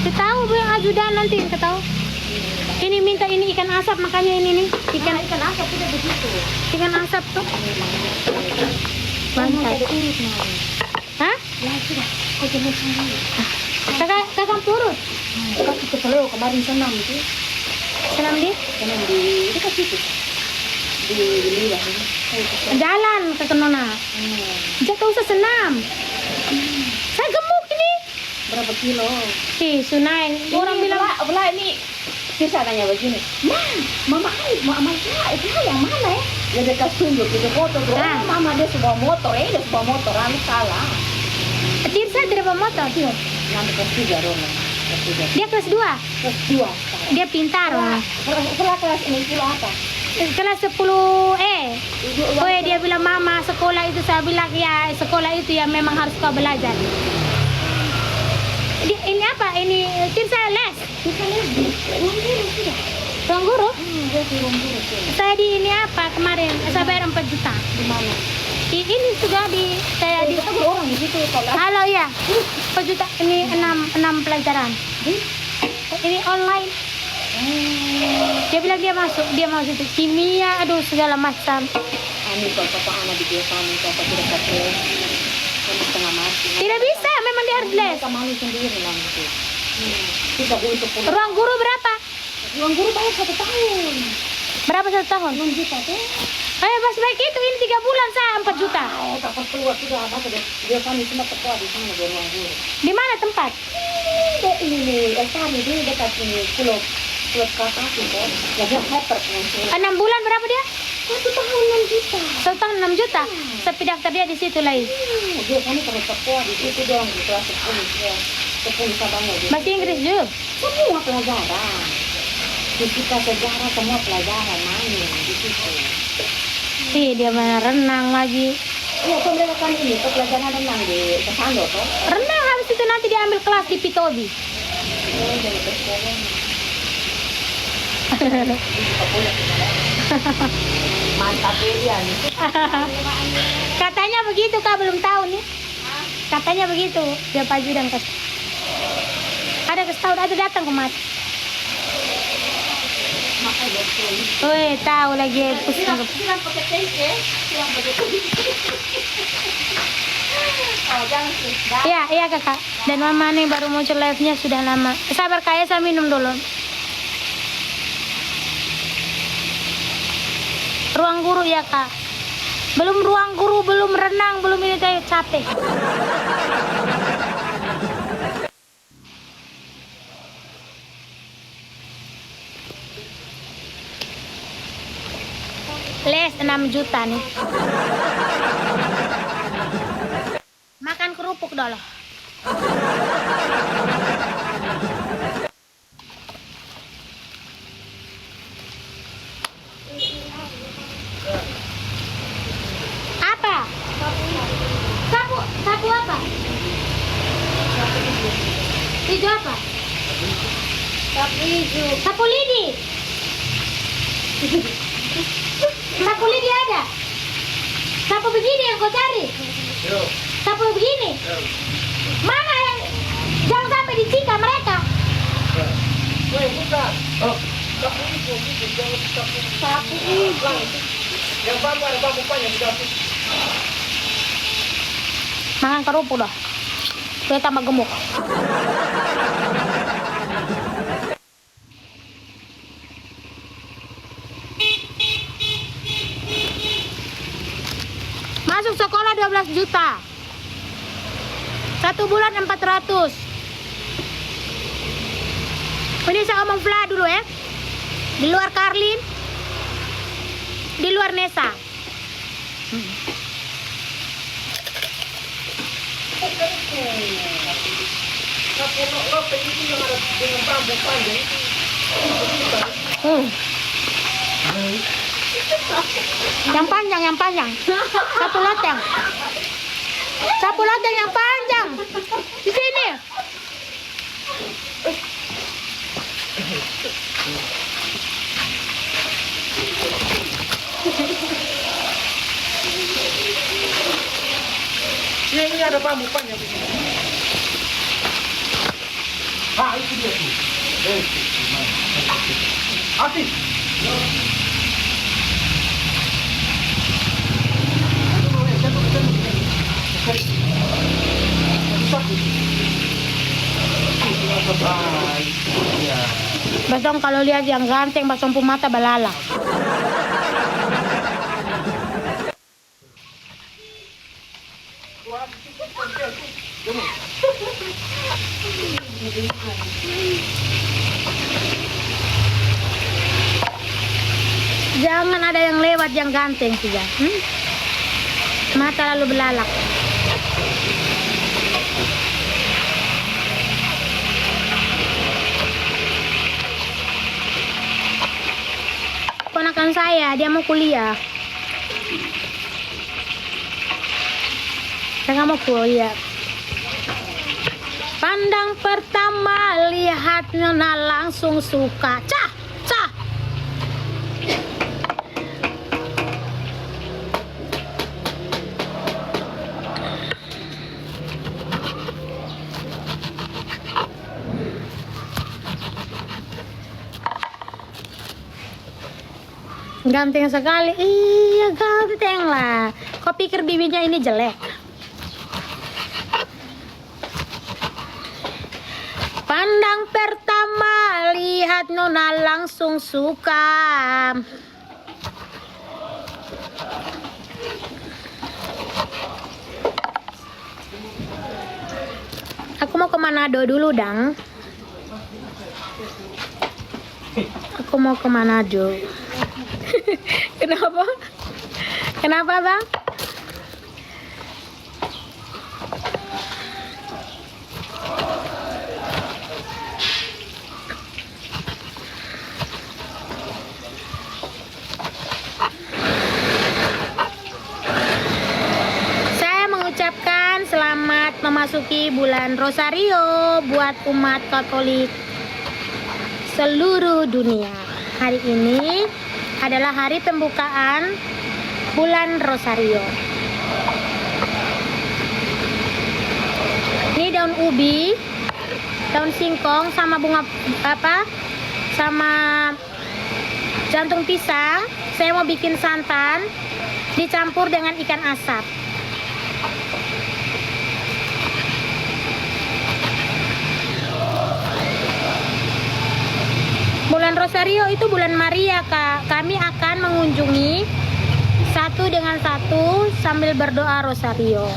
S1: Tahu yang ajudan nanti tahu. Ini minta ini ikan asap, makanya ini nih ikan
S2: asap sudah begitu.
S1: Ikan asap tuh. Mantap. Hah?
S2: Ya sudah, kau jangan sendiri.
S1: Kakak purut.
S2: Kau keseleo kemarin senam itu.
S1: Senam di
S2: dekat situ. Di Liwah ini.
S1: Jalan Kakak Nona. Jangan usah senam. Saya gemuk ini.
S2: Berapa kilo?
S1: Sunai. Orang bilang
S2: belah ini. Bisa tanya begini, mama saya itu yang mana ya? Dia dekat tunjuk, dia foto bro. Mama dia sebuah motor, dia sebuah motor, anu salah.
S1: Tirsa tidak bawa motor.
S2: Iya. Nanti kelas 3 Rona.
S1: Dia kelas 2.
S2: Kelas 2.
S1: Dia pintar.
S2: Sekolah kelas ini kilo apa?
S1: Kelas 10 Oh ya, dia bilang mama sekolah itu, saya bilang ya sekolah itu ya memang harus kau belajar. Ini apa? Ini Tirsa les. Ruang guru? Saya di ini apa kemarin? Saya bayar 4 juta.
S2: Di mana?
S1: Ini sudah di saya di
S2: orang di situ kalau.
S1: Halo ya. 4 juta ini 6 pelajaran. Ini online. Dia bilang dia mau situ kimia, aduh segala macam.
S2: Ani kalau papa anak di desa ini kalau tidak pakai setengah mati.
S1: Tidak bisa, memang dia harus les.
S2: Kita malu sendiri lah itu. Tidak untuk pulang.
S1: Ruang guru berapa?
S2: Ruang guru bayar 1 tahun.
S1: Berapa 1 tahun?
S2: 6 juta tuh.
S1: Pas baik itu ini 3 bulan saya 4 juta.
S2: Pas keluar sudah apa sudah dia kami cuma terkuat di sana di ruang guru.
S1: Di mana tempat?
S2: Ini nih, kami di dekat ini pulau kakak itu. Ya dia hyper kan.
S1: 6 bulan berapa dia?
S2: 1 tahun 6 juta.
S1: 1 tahun 6 juta. Tapi daftar dia di situ lagi.
S2: Dia kan terus sekolah di situ dong di kelas 10 ya. 10 Sabangnya dia.
S1: Bahasa Inggris juga.
S2: Semua pelajaran. Fisika, sejarah, semua pelajaran main di situ.
S1: Ih, dia mana renang lagi.
S2: Iya, kok mereka kan ini tuh pelajaran renang di Kesando toh.
S1: Renang habis itu nanti diambil kelas di Pitobi.
S2: Oh, jadi ke sekolah. Mantap ya dia nih.
S1: Katanya begitu Kak, belum tahu nih. Katanya begitu. Dia pagi dan kasih. Ada kasih tahu, ada datang kemarin. Woi, tahu lagi pusing.
S2: Silang pakai tempe, silang pakai tempe. Oh, jangan sih.
S1: Iya, iya Kakak. Dan Mama nih baru muncul live-nya sudah lama. Sabar Kak, ya, saya minum dulu. Ruang guru ya Kak. Belum ruang guru, belum renang, belum ini kayak capek. Les 6 juta nih. Makan kerupuk dulu. Apa? Sapu, sapu apa? Hijau apa?
S2: Sapu hijau.
S1: Sapu lidi. Sapu lidi ada? Sapu begini yang kau cari? Sapu begini? Mana yang jangan sampai dicika mereka?
S3: Woi, bukan. Oh, sapu hijau, jangan sapu.
S2: Sapu hijau.
S3: Yang bambu ada bambu panjang di dapur.
S1: Makan kerupuk dah. Supaya tambah gemuk. Masuk sekolah 12 juta. 1 bulan 400. Ini saya ngomong Fla dulu ya. Di luar Karlin. Di luar Nesa.
S3: Sapu lopek itu yang ada dengan bambu panjang itu.
S1: Yang panjang, yang panjang. Sapu loteng. Sapu loteng yang panjang. Di sini.
S3: Ini ada bambu panjang di sini. Ah, itu dia tuh. Asik.
S1: Basong kalau lihat yang ganteng, basong mata balala. Jangan ada yang lewat yang ganteng saja. Mata lalu belalak. Ponakan saya, dia mau kuliah. Saya nggak mau kuliah. Pandang pertama lihat Nona langsung suka. Cah, cah. Ganteng sekali. Iya, ganteng lah. Kau pikir bibirnya ini jelek? Pandang pertama lihat Nona langsung suka. Aku mau ke Manado dulu, Dang. Aku mau ke Manado. Kenapa? Kenapa, Bang? Saya mengucapkan selamat memasuki bulan Rosario buat umat Katolik seluruh dunia. Hari ini adalah hari pembukaan bulan Rosario. Ini daun ubi, daun singkong sama bunga sama jantung pisang. Saya mau bikin santan dicampur dengan ikan asap. Bulan Rosario itu bulan Maria, Kak. Kami akan mengunjungi satu dengan satu sambil berdoa Rosario.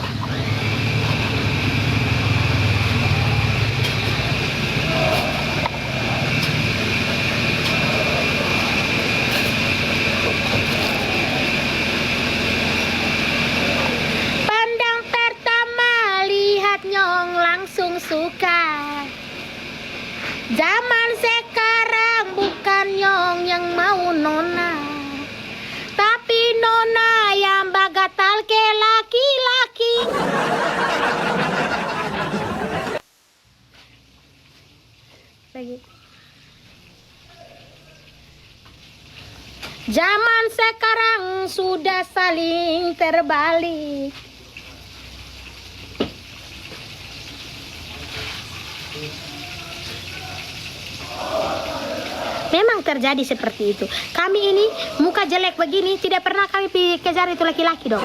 S1: Pandang pertama lihat Nyong langsung suka. Zaman sekarang bukan Nyong yang mau nona, tapi nona yang bagatal ke laki-laki. Lagi. Zaman sekarang sudah saling terbalik. Memang terjadi seperti itu. Kami ini muka jelek begini tidak pernah kami kejar itu laki-laki dong.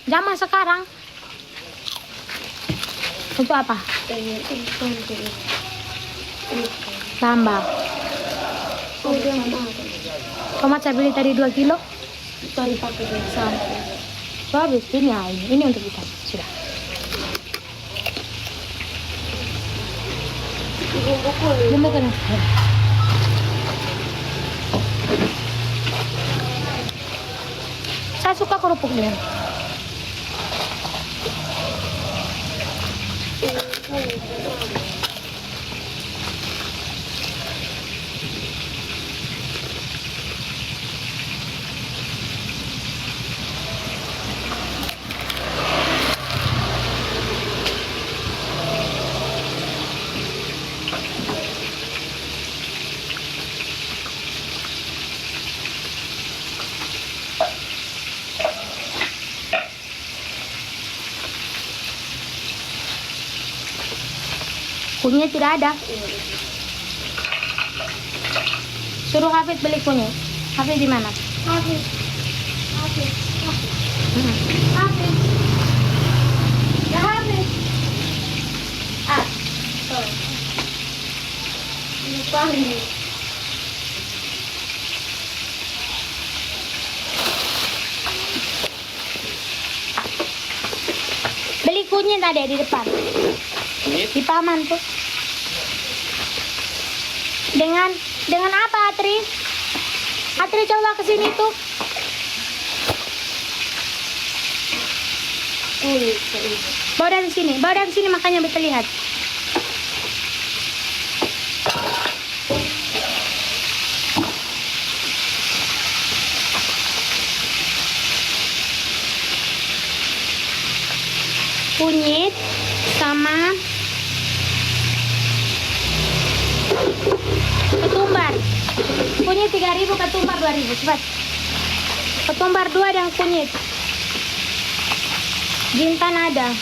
S1: Zaman sekarang untuk apa? Tambah. Tomat saya beli tadi 2 kilo.
S2: Sorry pakai besar.
S1: Habis ini untuk kita sudah. Bumbukan. Saya suka kerupuk dengan. Kunyit tidak ada. Suruh Hafid beli kunyit. Hafid di mana?
S2: Habis. Ya habis. Sorry. Lupa ini.
S1: Beli kunyit ada di depan. Di paman tuh. Dengan apa, Atri? Atri coba ke sini tuh. Bawa dari sini makanya bisa lihat. Kunyit sama ketumbar. Kunyit 3.000, ketumbar 2.000. Cepat. Ketumbar 2 dan kunyit. Jintan ada.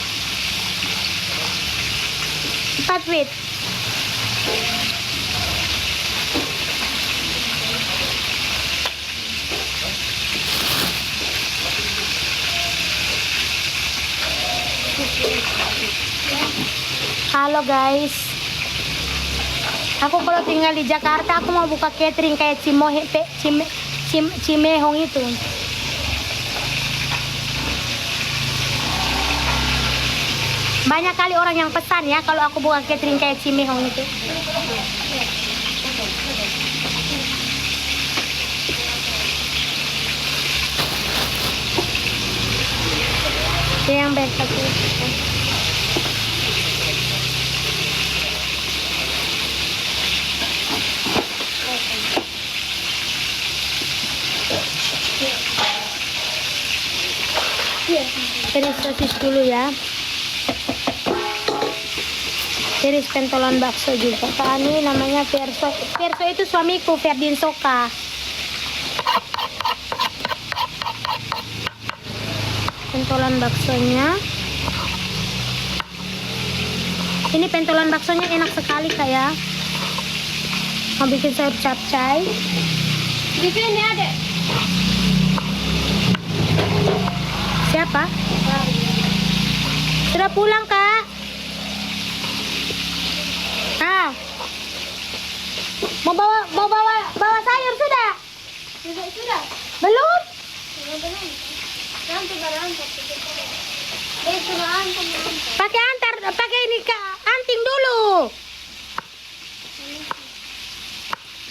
S1: Cepat, Fit. Halo guys, aku kalau tinggal di Jakarta aku mau buka catering kayak Cimehong itu. Banyak kali orang yang pesan ya kalau aku buka catering kayak Cimehong itu. Ini yang baik satu. Tiris sosis dulu ya. Tiris pentolan bakso juga. Kak ini namanya Perso. Perso itu suamiku, Ferdin Soka. Pentolan baksonya. Ini pentolan baksonya enak sekali Kak ya. Mau bikin sayur capcay.
S2: Di sini ada.
S1: Siapa? Sudah pulang Kak? Ah, mau bawa sayur sudah?
S2: Sudah.
S1: Belum? Pakai ini Kak, anting dulu.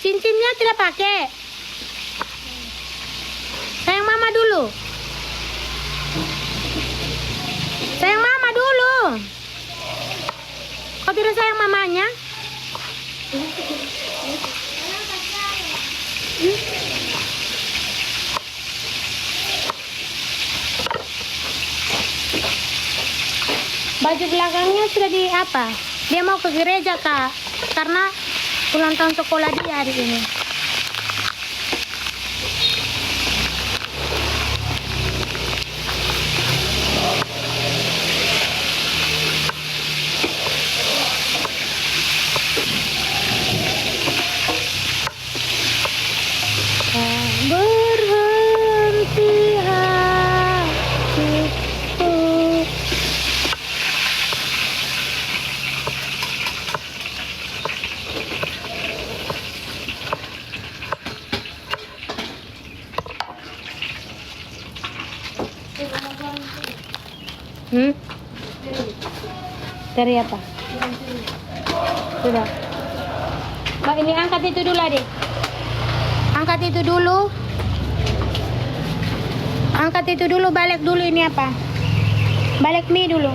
S1: Cincinnya tidak pakai. Sayang mama dulu. Sayang mama dulu. Kau tidak sayang mamanya? Baju belakangnya sudah di apa? Dia mau ke gereja Kak, karena ulang tahun sekolah dia hari ini. Berhenti hatiku. Dari apa? Sudah. Mbak ini angkat itu dulu adik. Angkat itu dulu. Angkat itu dulu, balik dulu ini apa? Balik mie dulu.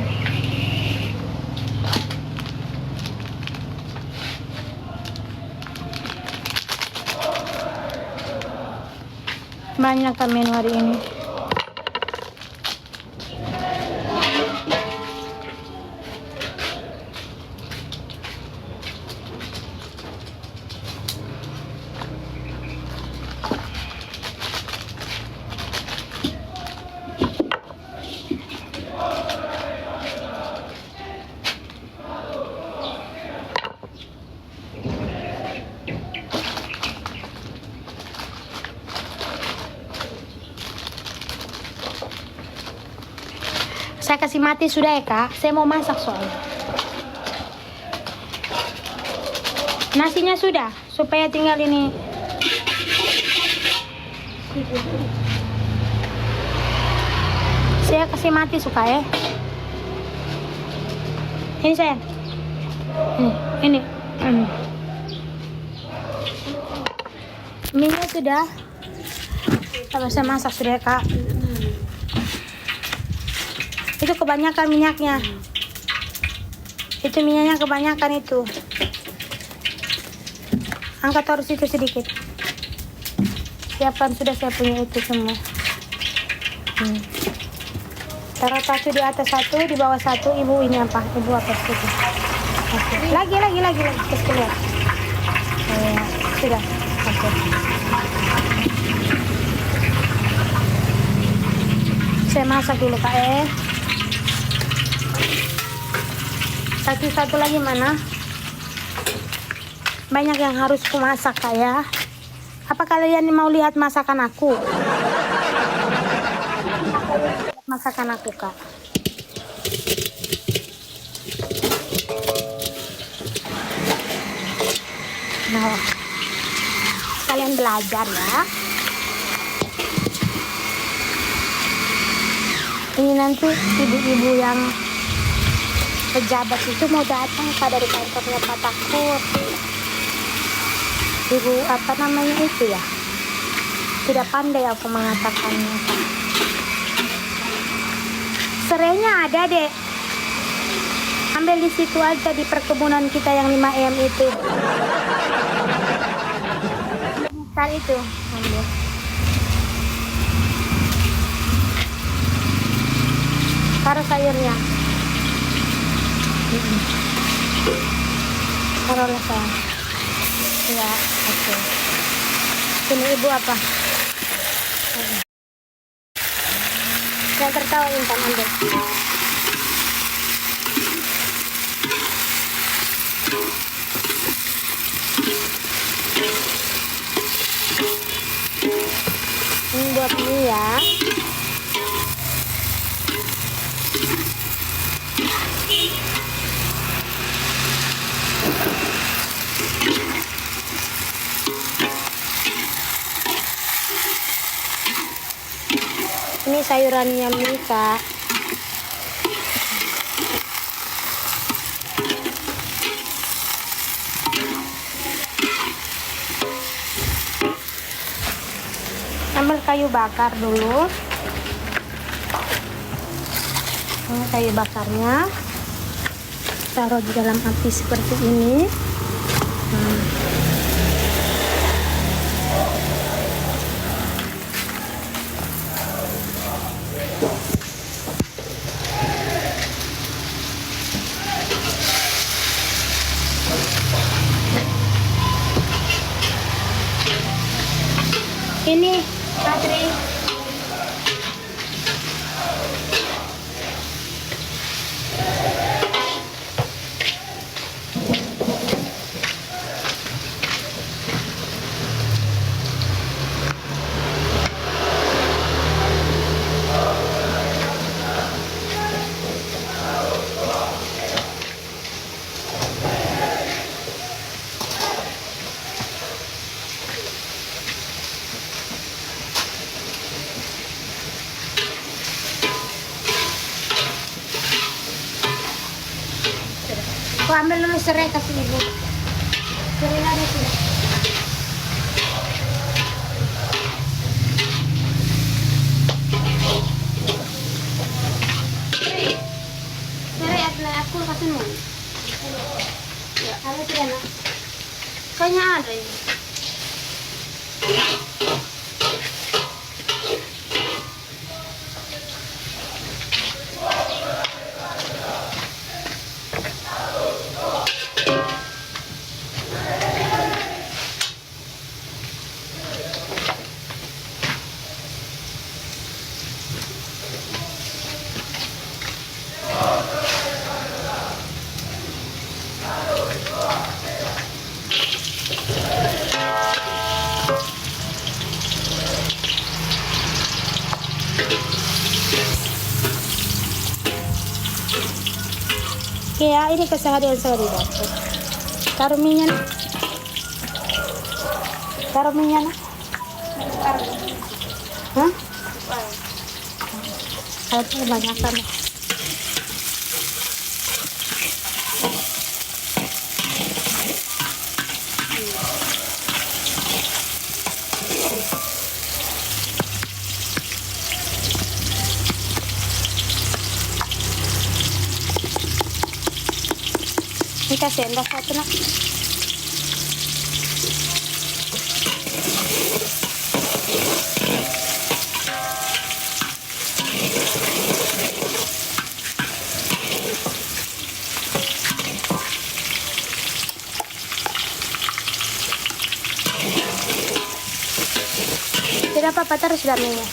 S1: Banyak kan menu hari ini. Saya kasih mati sudah ya Kak. Saya mau masak soalnya. Nasinya sudah, supaya tinggal ini. Saya kasih mati suka ya. Ini saya. Ini. Minyak sudah. Kalau saya masak sudah ya Kak. Itu kebanyakan minyaknya. Itu minyaknya kebanyakan itu. Angkat terus itu sedikit. Siapkan sudah saya punya itu semua. Taruh satu di atas satu, di bawah satu. Ibu ini apa? Ibu apa itu? Lagi. Terus keluar. Sudah. Oke. Saya masak dulu Kak Satu lagi mana? Banyak yang harus ku masak Kak ya. Apa kalian mau lihat masakan aku? Masakan aku Kak. Nah, kalian belajar ya. Ini nanti ibu-ibu yang pejabat itu mau datang Pak dari kantornya Pak Takur. Ibu apa namanya itu ya? Tidak pandai aku mengatakannya. Serainya ada dek. Ambil di situ aja di perkebunan kita yang 5M itu. Ntar itu ambil. Taruh sayurnya. Taruhlah sayang. Ya, oke. Sini ibu apa? Yang tertawa Intan ambil. Ini buat mie ya. Ini sayurannya Mika. Ambil kayu bakar dulu. Ini kayu bakarnya. Taruh di dalam api seperti ini. Ini Patri. Aku ambil dulu serai kasih ibu. Serai ada sih. Serai ada aku kasih mau. Ya, ada tidak nak? Kayaknya ada ini. Ya, ini keseharian saya di dapur. Taruh minyak. Taruh minyak. Hah? Kalau kebanyakan. Ini kasih endah satu nak. Tidak apa-apa, taruh sudah minyak.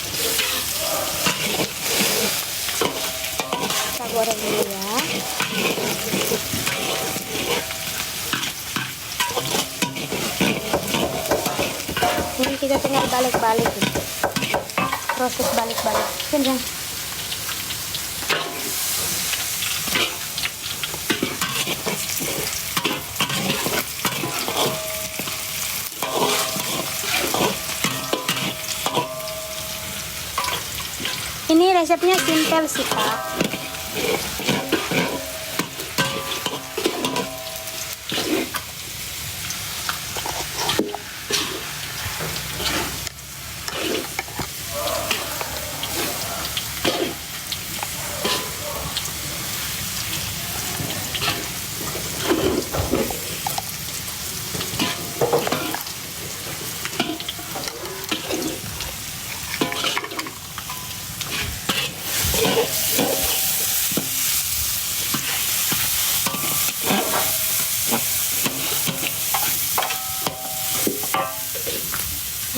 S1: Kita goreng dulu ya. Ini kita tinggal balik-balik. Proses balik-balik. Sini. Ini resepnya simpel sih Pak.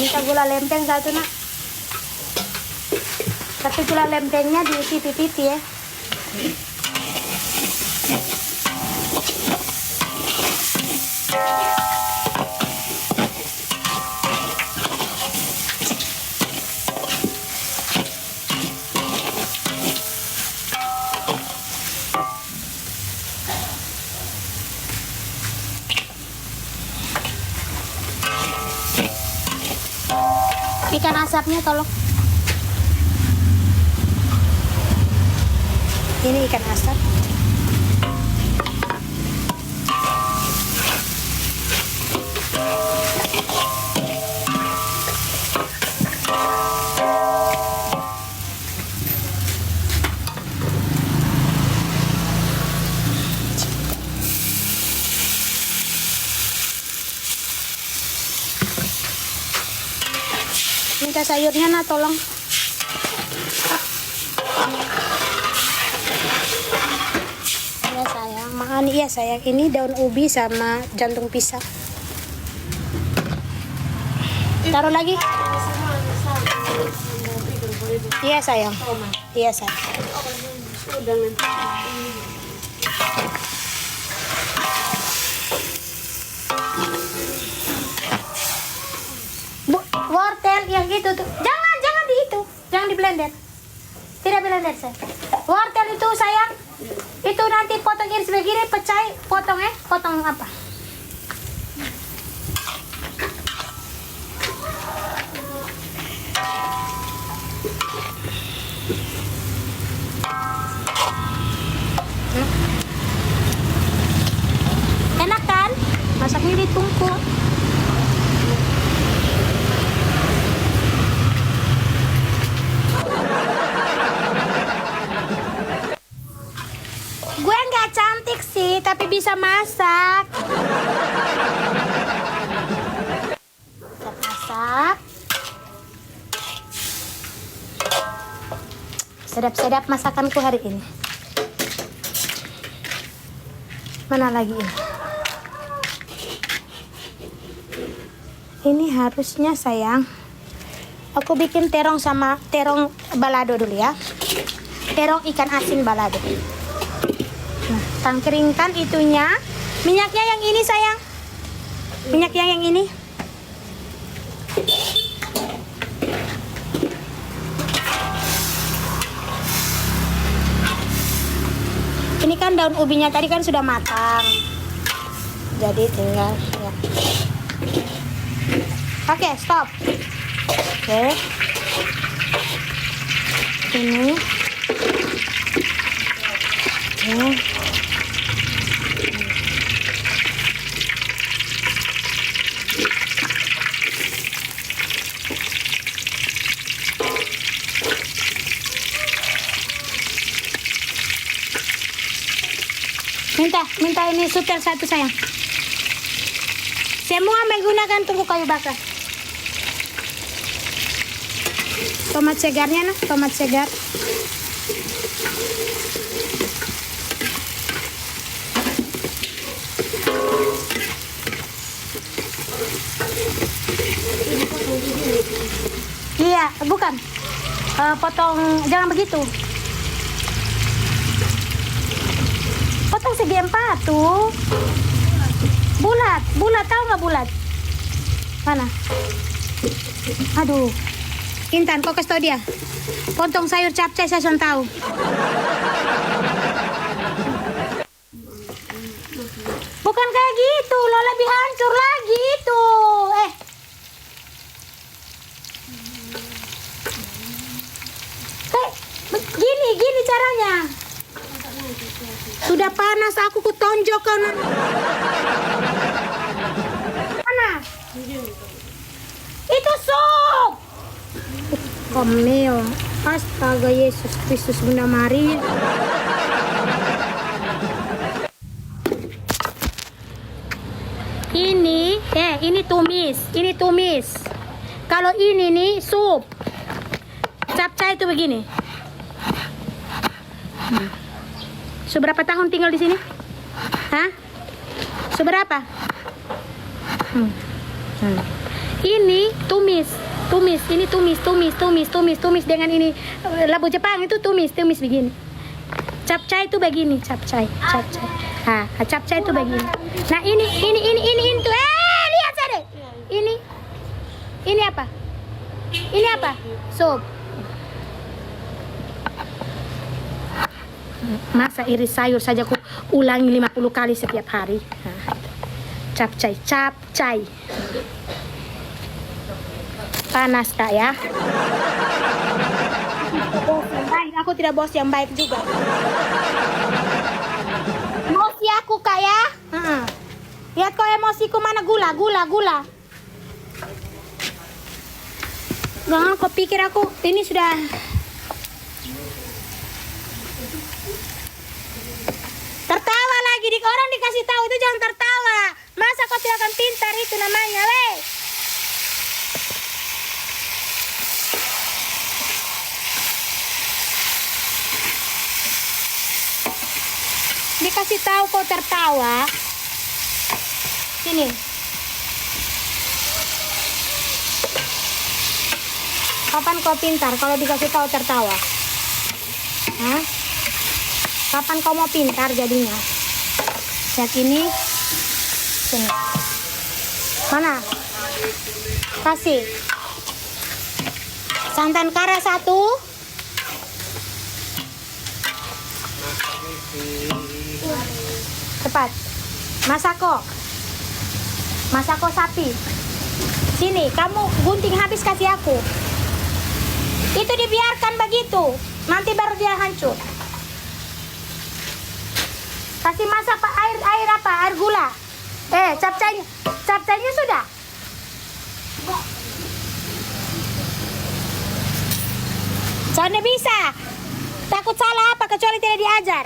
S1: Minta gula lempeng satu nak. Tapi gula lempengnya di pipi-pipi ya. Ikan asapnya tolong. Ini ikan asap. Minta sayurnya nah tolong. Ya sayang, makan iya sayang. Ini daun ubi sama jantung pisang. Taruh lagi. Iya sayang. Iya sayang. Wortel yang gitu tuh. Jangan di itu. Jangan di blender. Tidak blender saya. Wortel itu sayang. Itu nanti potong iris begini, pecah, potong potong apa? Enak kan? Masaknya ditumpuk. Gue nggak cantik sih, tapi bisa masak. Masak. Sedap-sedap masakanku hari ini. Mana lagi ini? Ini harusnya sayang. Aku bikin terong sama terong balado dulu ya. Terong ikan asin balado. Nah, tangkeringkan itunya. Minyaknya yang ini sayang. Minyaknya yang ini. Ini kan daun ubinya tadi kan sudah matang. Jadi tinggal ya. Oke, stop. Oke. Ini. Oke. Minta ini sutel satu sayang. Semua menggunakan tungku kayu bakar. Tomat segarnya nah, tomat segar. Iya, bukan. Potong, jangan begitu. Potong segi 4 tuh. Bulat, tahu nggak bulat? Mana? Aduh. Intan, kok kasih tau dia. Potong sayur capcay saya sudah tahu. Bukan kayak gitu, lo lebih hancur lagi itu. Gini caranya. Sudah panas aku kutonjok kan. Panas. Itu sup. Komeo. Astaga Yesus Kristus Bunda Maria. Ini tumis. Kalau ini nih sup. Capcay itu begini. Seberapa tahun tinggal di sini? Hah? Seberapa? Ini tumis. Ini tumis dengan ini labu Jepang itu tumis begini. Capcay itu begini, capcay. Capcay itu begini. Nah, ini tuh. Lihat saja. Ini apa? Ini apa? Sop. Masa iris sayur saja aku ulangi 50 kali setiap hari. Capcay. Panas Kak ya. Aku tidak bos yang baik juga. Emosi aku Kak ya. Lihat kau emosiku mana gula. Jangan kau pikir aku ini sudah. Tertawa lagi orang dikasih tahu itu jangan tertawa. Masa kau tidak akan pintar itu namanya, weh. Dikasih tahu kau tertawa. Sini. Kapan kau pintar kalau dikasih tahu tertawa? Hah? Kapan kau mau pintar jadinya? Lihat ini. Sini. Mana? Kasih. Santan kara 1. Cepat. Masako sapi. Sini, kamu gunting habis kasih aku. Itu dibiarkan begitu. Nanti baru dia hancur. Kasih masak air apa? Air gula. Capcaynya sudah. Soalnya bisa. Takut salah apa kecuali tidak diajar.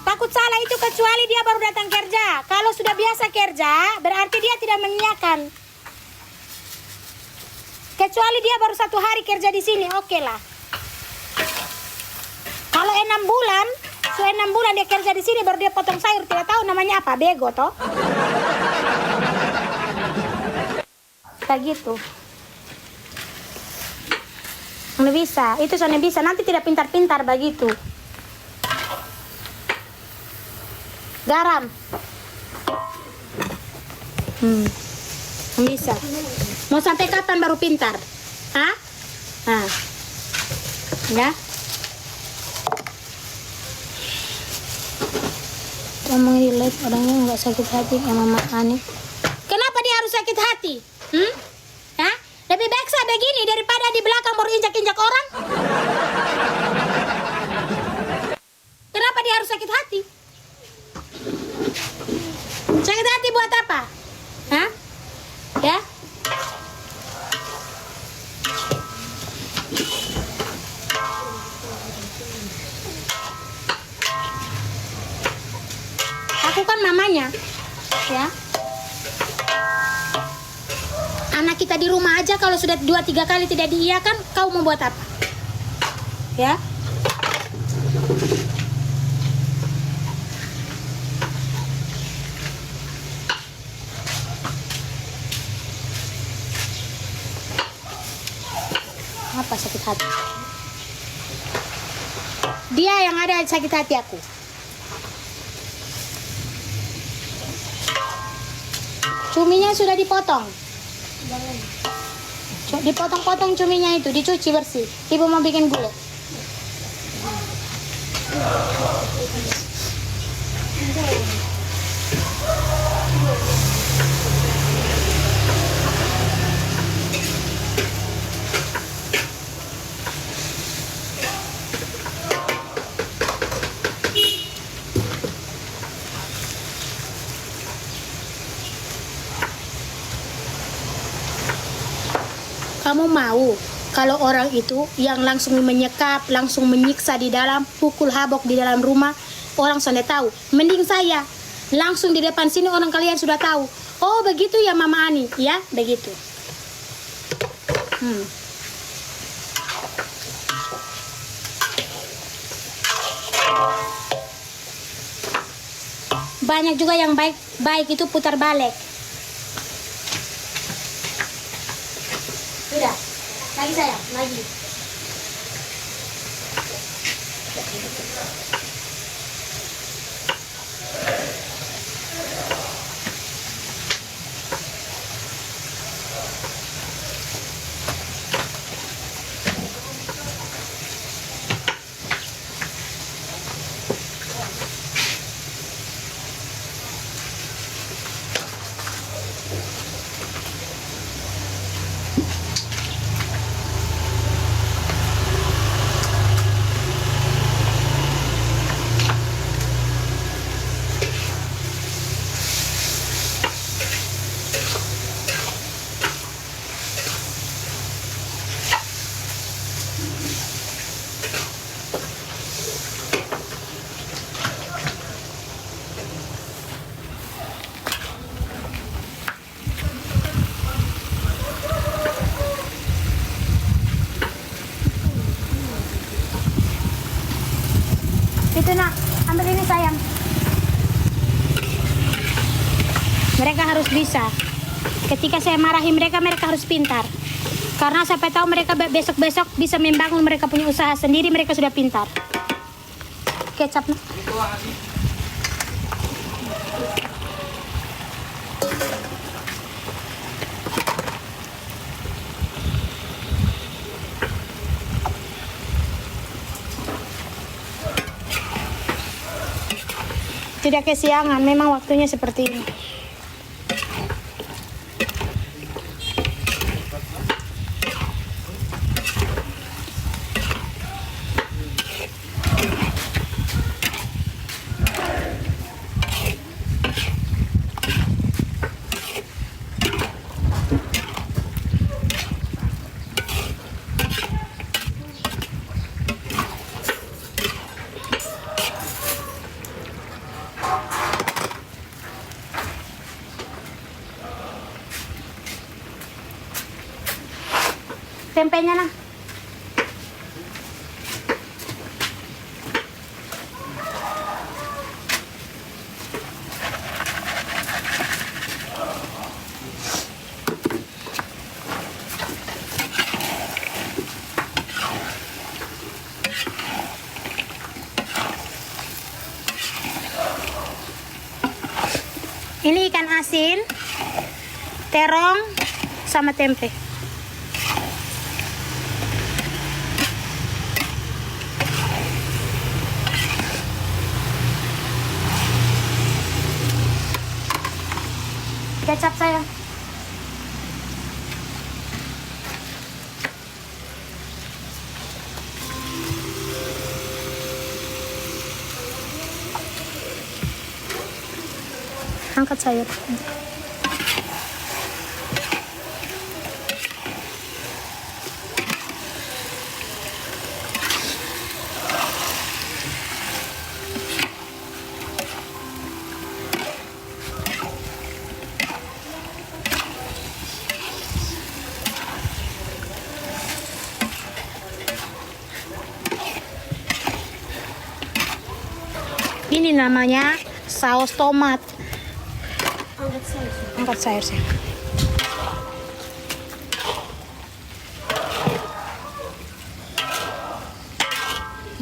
S1: Takut salah itu kecuali dia baru datang kerja. Kalau sudah biasa kerja, berarti dia tidak mengiyakan. Kecuali dia baru 1 hari kerja di sini, oke lah. Kalau 6 bulan, setelah 6 bulan dia kerja di sini baru dia potong sayur, tidak tahu namanya apa, bego toh. Kayak gitu. Nggak bisa, itu soalnya bisa. Nanti tidak pintar-pintar begitu. Garam. Bisa. Mau sampai kapan baru pintar? Hah? Nah. Ya. Ngomong relate orangnya nggak sakit hati ya Mama Ani. Kenapa dia harus sakit hati? Hah? Lebih baik saya begini daripada di belakang baru injak-injak orang. Kenapa dia harus sakit hati? Sakit hati buat apa? Hah? Ya? Aku kan mamanya, ya. Anak kita di rumah aja kalau sudah 2-3 kali tidak diiyakan, kau mau buat apa? Ya? Apa sakit hati? Dia yang ada sakit hati aku. Cuminya sudah dipotong. Dipotong-potong cuminya itu, dicuci bersih. Ibu mau bikin gulai. Kamu mau kalau orang itu yang langsung menyekap, langsung menyiksa di dalam, pukul habok di dalam rumah, orang sudah tahu. Mending saya langsung di depan sini orang kalian sudah tahu. Oh begitu ya Mama Ani, ya begitu. banyak juga yang baik itu putar balik. Sudah. Lagi sayang, lagi. Itu nak, ambil ini sayang. Mereka harus bisa. Ketika saya marahi mereka, mereka harus pintar. Karena siapa tahu mereka besok-besok bisa membangun mereka punya usaha sendiri, mereka sudah pintar. Kecap nak. Tidak kesiangan, memang waktunya seperti ini. Tempenya nah. Ini ikan asin, terong, sama tempe. Kecap sayang. Angkat sayur. Ini namanya saus tomat. Angkat sayur sih.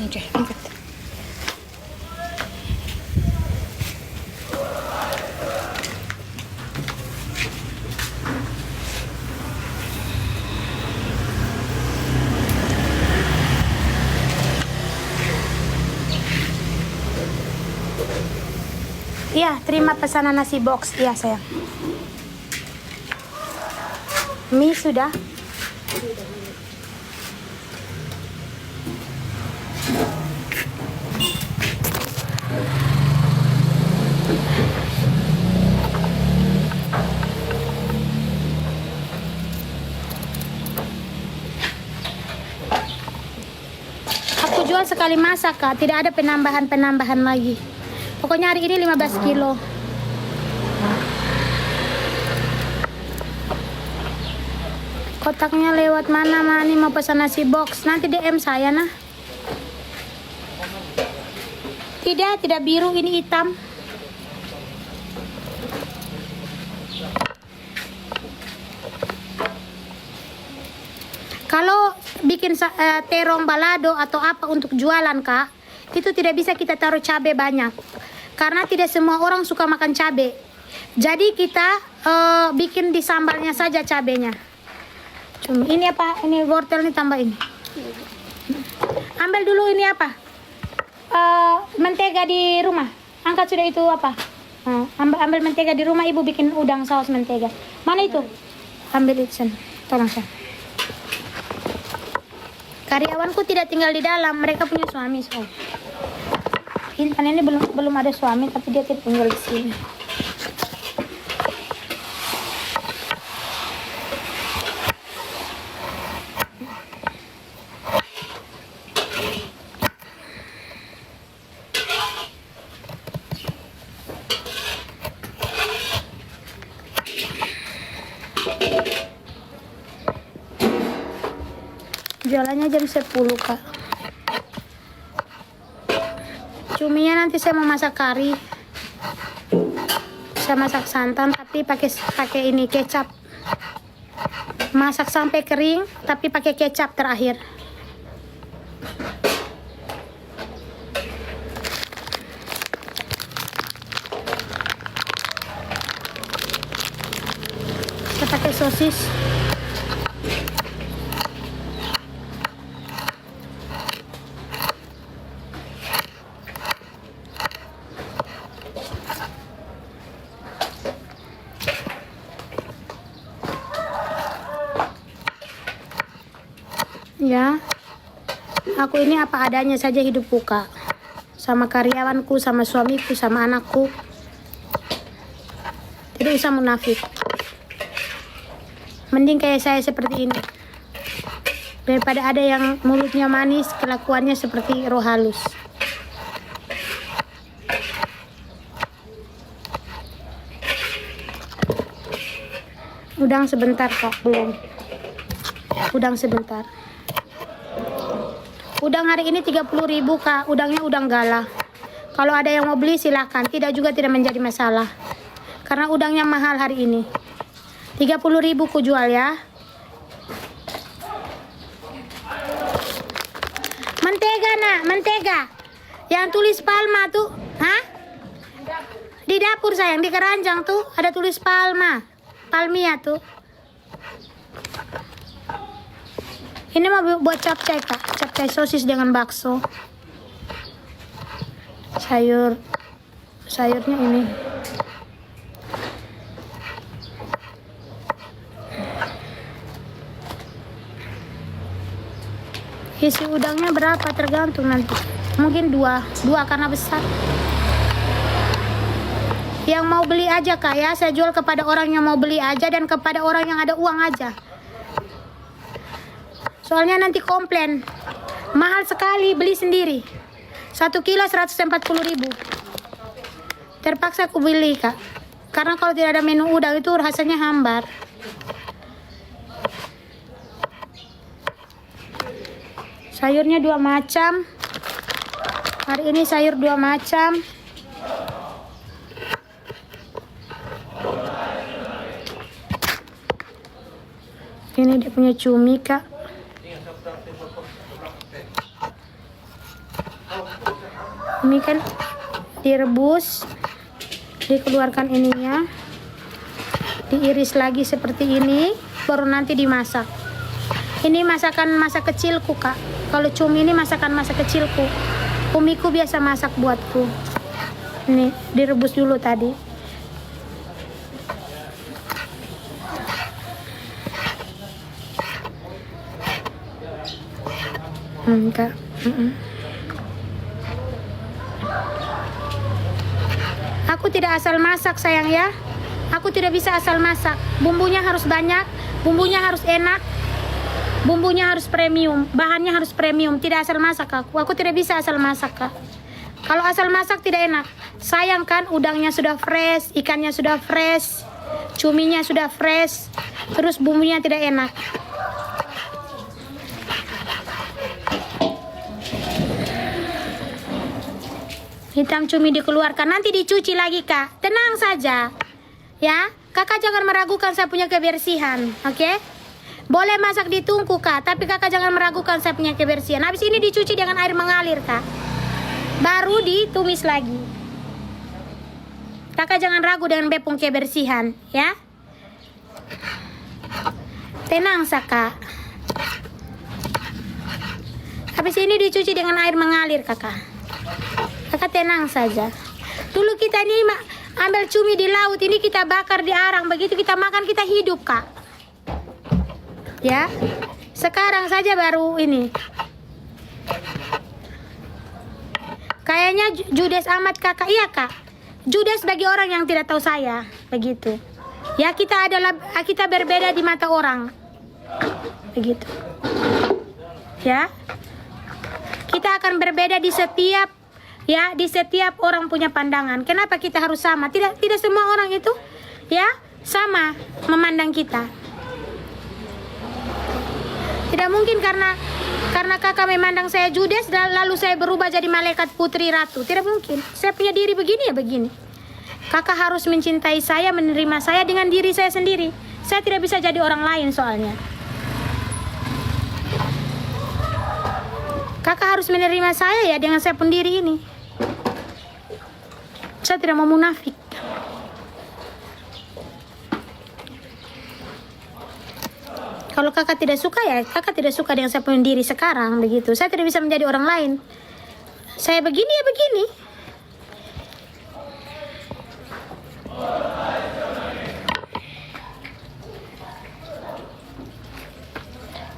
S1: Oke, angkat. Iya, terima pesanan nasi box. Iya, sayang. Mie sudah? Aku jual sekali masak, Kak. Tidak ada penambahan lagi. Pokoknya hari ini 15 kilo. Kotaknya lewat mana, Mani? Mau pesan nasi box. Nanti DM saya, nah. Tidak biru, ini hitam. Kalau bikin terong balado atau apa untuk jualan kak, itu tidak bisa kita taruh cabai banyak. Karena tidak semua orang suka makan cabai. Jadi kita bikin di sambalnya saja cabenya. Cuma ini apa? Ini wortel nih tambah ini. Ambil dulu ini apa? Mentega di rumah. Angkat sudah itu apa? Ambil mentega di rumah, ibu bikin udang saus mentega. Mana itu? Ambil itu sana. Tolong saya. Karyawanku tidak tinggal di dalam, mereka punya suami soalnya. Intan ini belum ada suami, tapi dia tidak tinggal di sini. Jualannya jam 10 kak. Cuminya nanti saya mau masak kari. Saya masak santan tapi pakai ini kecap. Masak sampai kering tapi pakai kecap terakhir. Saya pakai sosis. Ya, aku ini apa adanya saja hidupku kak, sama karyawanku, sama suamiku, sama anakku. Tidak usah munafik. Mending kayak saya seperti ini, daripada ada yang mulutnya manis, kelakuannya seperti roh halus. Udang sebentar kak, belum. Udang sebentar. Udang hari ini 30.000 kak, udangnya udang galah. Kalau ada yang mau beli silakan, tidak menjadi masalah. Karena udangnya mahal hari ini. 30.000 ku jual ya. Mentega nak, mentega. Yang tulis Palma tuh, hah? Di dapur sayang, di keranjang tuh ada tulis Palma, Palmia tuh. Ini mau buat capcay kak, capcay sosis dengan bakso. Sayurnya ini. Isi udangnya berapa tergantung nanti. Mungkin dua karena besar. Yang mau beli aja kak ya, saya jual kepada orang yang mau beli aja dan kepada orang yang ada uang aja. Soalnya nanti komplain, mahal sekali, beli sendiri. 1 kilo 140.000. Terpaksa aku beli kak, karena kalau tidak ada menu udang itu rasanya hambar. Sayurnya 2 macam. Hari ini sayur 2 macam. Ini dia punya cumi kak. Ini kan direbus, dikeluarkan ininya, diiris lagi seperti ini, baru nanti dimasak. Ini masakan masa kecilku kak. Kalau cumi ini masakan masa kecilku. Umiku biasa masak buatku. Ini direbus dulu tadi. Kak. Aku tidak asal masak sayang ya. Aku tidak bisa asal masak. Bumbunya harus banyak, bumbunya harus enak, bumbunya harus premium, bahannya harus premium. Tidak asal masak aku. Aku tidak bisa asal masak kak. Kalau asal masak tidak enak. Sayang kan, udangnya sudah fresh, ikannya sudah fresh, cuminya sudah fresh, terus bumbunya tidak enak. Hitam cumi dikeluarkan, nanti dicuci lagi kak. Tenang saja ya, kakak jangan meragukan saya punya kebersihan, oke? Boleh masak di tungku kak, tapi kakak jangan meragukan saya punya kebersihan. Habis ini dicuci dengan air mengalir kak, baru ditumis lagi. Kakak jangan ragu dengan bepung kebersihan ya. Tenang kak. Habis ini dicuci dengan air mengalir kakak. Kakak tenang saja. Dulu kita ini ambil cumi di laut, ini kita bakar di arang, begitu kita makan kita hidup kak. Ya, sekarang saja baru ini. Kayaknya judes amat kakak. Iya kak, judes bagi orang yang tidak tahu saya, begitu. Ya kita berbeda di mata orang, begitu. Ya, kita akan berbeda di setiap orang punya pandangan. Kenapa kita harus sama? Tidak semua orang itu ya sama memandang kita. Tidak mungkin karena kakak memandang saya judes lalu saya berubah jadi malaikat putri ratu. Tidak mungkin. Saya punya diri begini ya begini. Kakak harus mencintai saya, menerima saya dengan diri saya sendiri. Saya tidak bisa jadi orang lain soalnya. Kakak harus menerima saya ya dengan saya pun diri ini. Saya tidak mau munafik. Kalau kakak tidak suka ya kakak tidak suka dengan saya punya diri sekarang, begitu. Saya tidak bisa menjadi orang lain. Saya begini ya begini.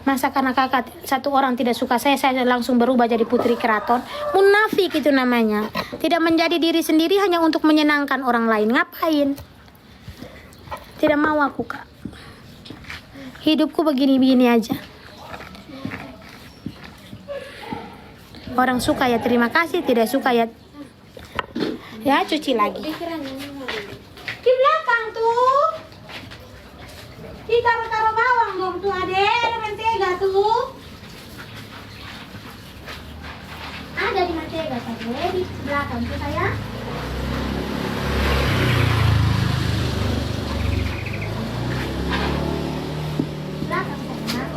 S1: Masa karena kakak satu orang tidak suka saya langsung berubah jadi putri keraton? Munafik itu namanya. Tidak menjadi diri sendiri hanya untuk menyenangkan orang lain. Ngapain? Tidak mau aku kak. Hidupku begini-begini aja. Orang suka ya terima kasih, tidak suka ya cuci lagi. Di belakang tuh. Ditaruh-taruh bawang dong tuh adek, ada mentega tuh. Ada di mentega tadi di belakang tuh sayang. Belakang sayang.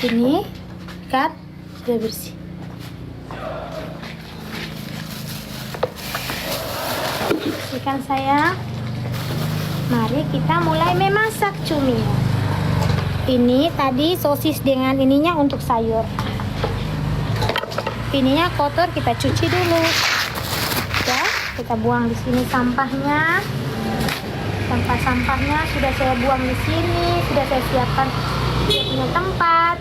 S1: Ini kan sudah bersih. Bersihkan sayang. Mari kita mulai memasak cumi. Ini tadi sosis dengan ininya untuk sayur. Ininya kotor, kita cuci dulu. Ya, kita buang di sini sampahnya. Sampah-sampahnya sudah saya buang di sini, sudah saya siapkan dia punya tempat.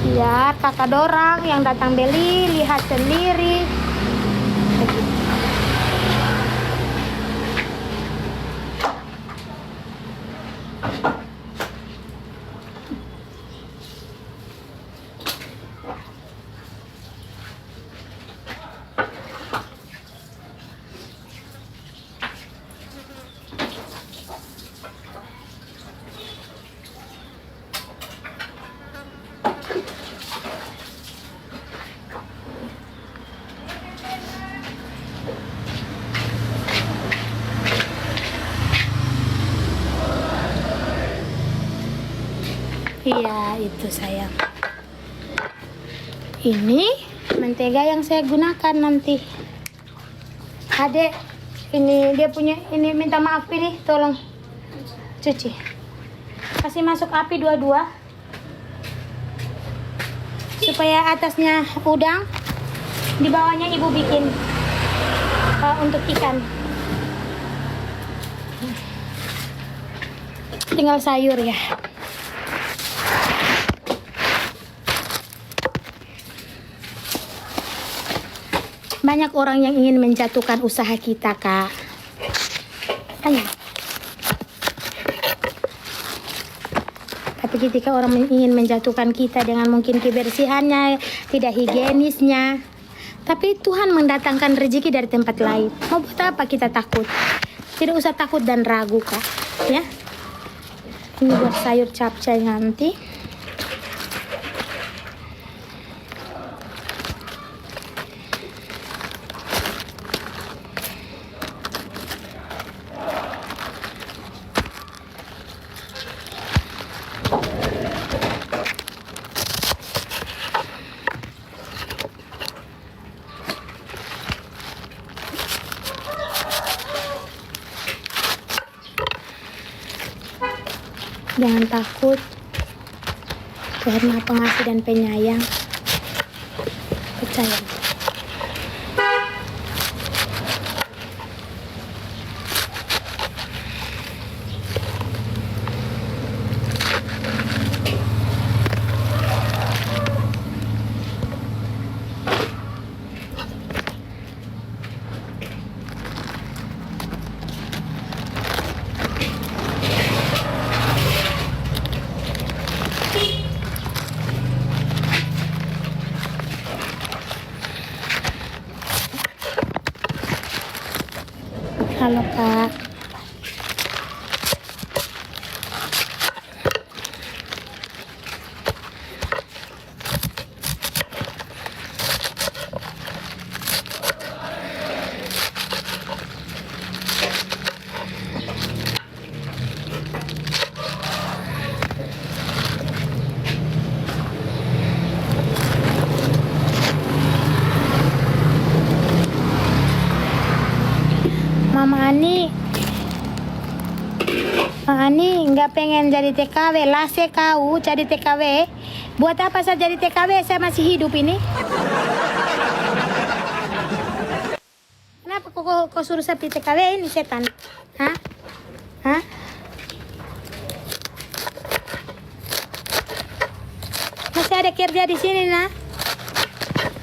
S1: Biar kakak dorang yang datang beli lihat sendiri. Begitu. Iya, itu sayang. Ini mentega yang saya gunakan nanti. Adek, ini dia punya, ini minta maaf ini, tolong cuci. Kasih masuk api dua-dua. Supaya atasnya udang, di bawahnya ibu bikin untuk ikan. Tinggal sayur ya. Banyak orang yang ingin menjatuhkan usaha kita, Kak. Tanya. Tapi Tapi ketika orang ingin menjatuhkan kita dengan mungkin kebersihannya, tidak higienisnya. Tapi Tuhan mendatangkan rezeki dari tempat lain. Mau buat apa kita takut? Tidak usah takut dan ragu, Kak. Ya. Ini buat sayur capcay nanti. Jangan takut. Tuhan Maha Pengasih dan Penyayang. Percaya. Halo, Kak. Mama Ani nggak pengen jadi TKW, lase kau jadi TKW. Buat apa saya jadi TKW? Saya masih hidup ini. Kenapa kau suruh saya pilih TKW ini, setan? Hah? Hah? Masih ada kerja di sini, nah.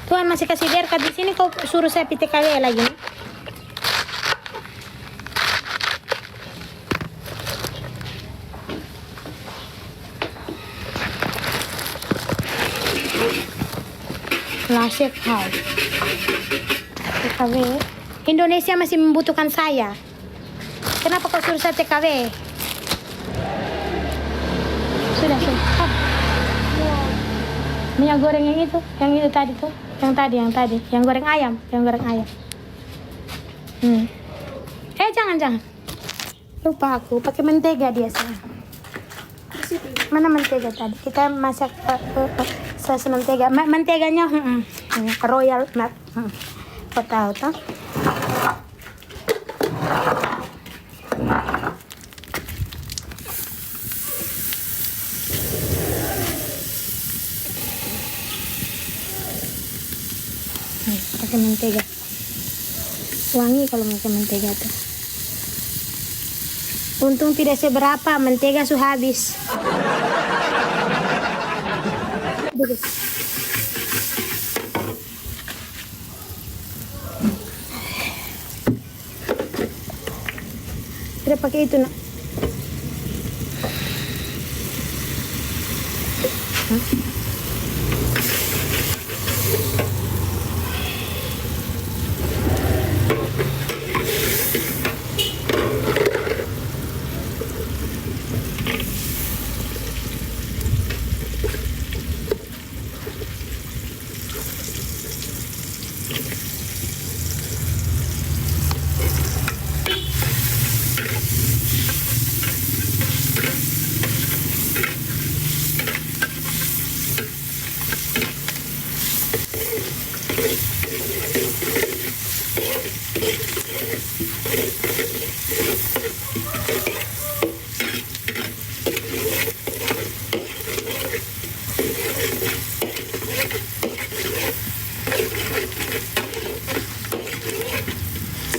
S1: Tuhan masih kasih berkat di sini, kau suruh saya pilih TKW lagi. Lasik kau. TKW. Indonesia masih membutuhkan saya. Kenapa kau suruh saya TKW? Sudah. Oh. Minyak goreng yang itu tadi tuh. Yang tadi. Yang goreng ayam. Jangan. Lupa aku. Pakai mentega dia sayang. Mana mentega tadi? Kita masak saus mentega. Menteganya royal nut. Kau tahu toh? Pakai mentega. Wangi kalau pakai mentega tuh. Untung tidak seberapa, mentega sudah habis. Duduk. Tidak pakai itu, nak.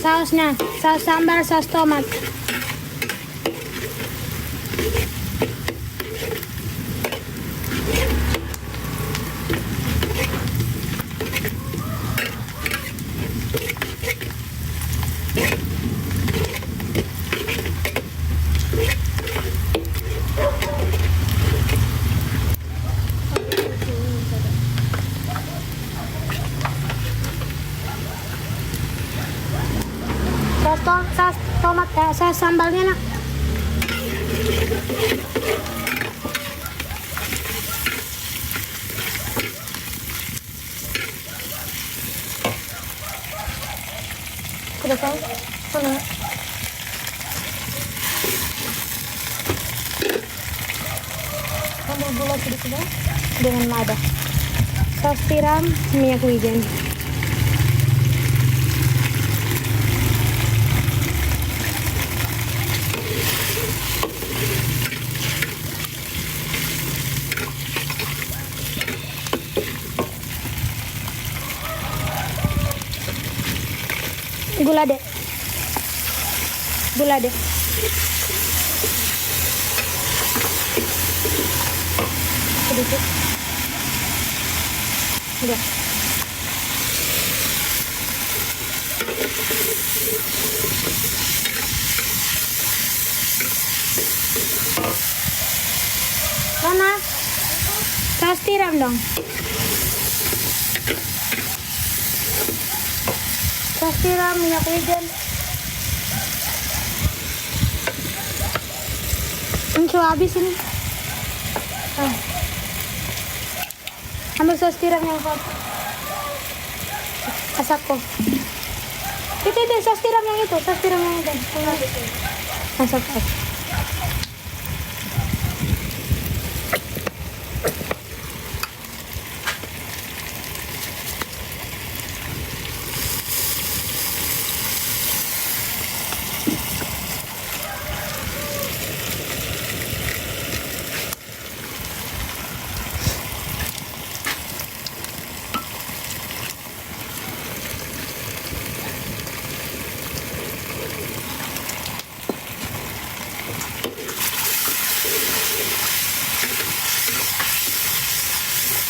S1: Sausnya, saus sambal, saus tomat. saus tomat, saus sambalnya nak. Sudah tahu? Mana? Ambil gula sedikit ya, dengan lada. Saus tiram, minyak wijen. Gula deh. Sedikit. Udah. Mana? Saus tiram dong. Saus tiram, minyak wijen. Habis ini. Ambil saus tiram yang kau asapku. Itu saus tiram yang itu, Masak.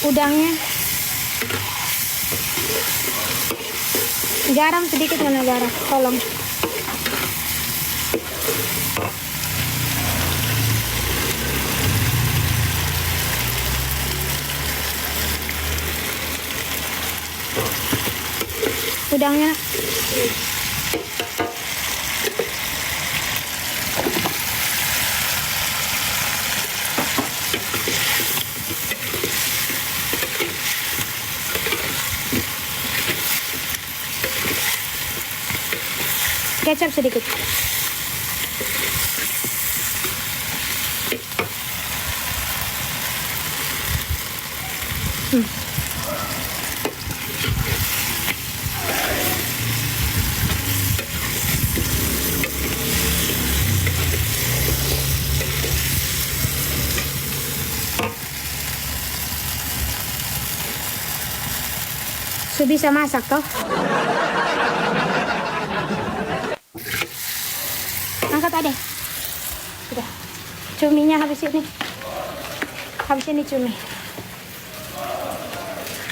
S1: Udangnya garam sedikit, mana garam, tolong. Udangnya kecap sedikit. So, bisa masak toh? Angkat adek. Sudah. Cuminya habis ini. Habis ini cumi.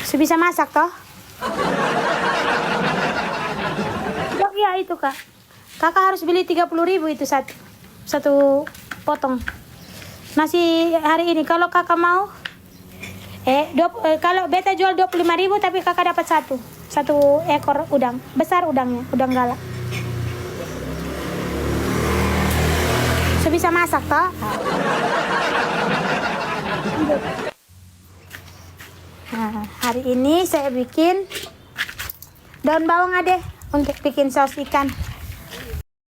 S1: So, bisa masak toh? Oh iya itu kak. Kakak harus beli 30.000 itu satu potong. Nasi hari ini kalau kakak mau kalau beta jual 25.000 tapi kakak dapat satu ekor udang. Besar udangnya, udang galak. So, bisa masak toh? Nah, hari ini saya bikin daun bawang adek untuk bikin saus ikan.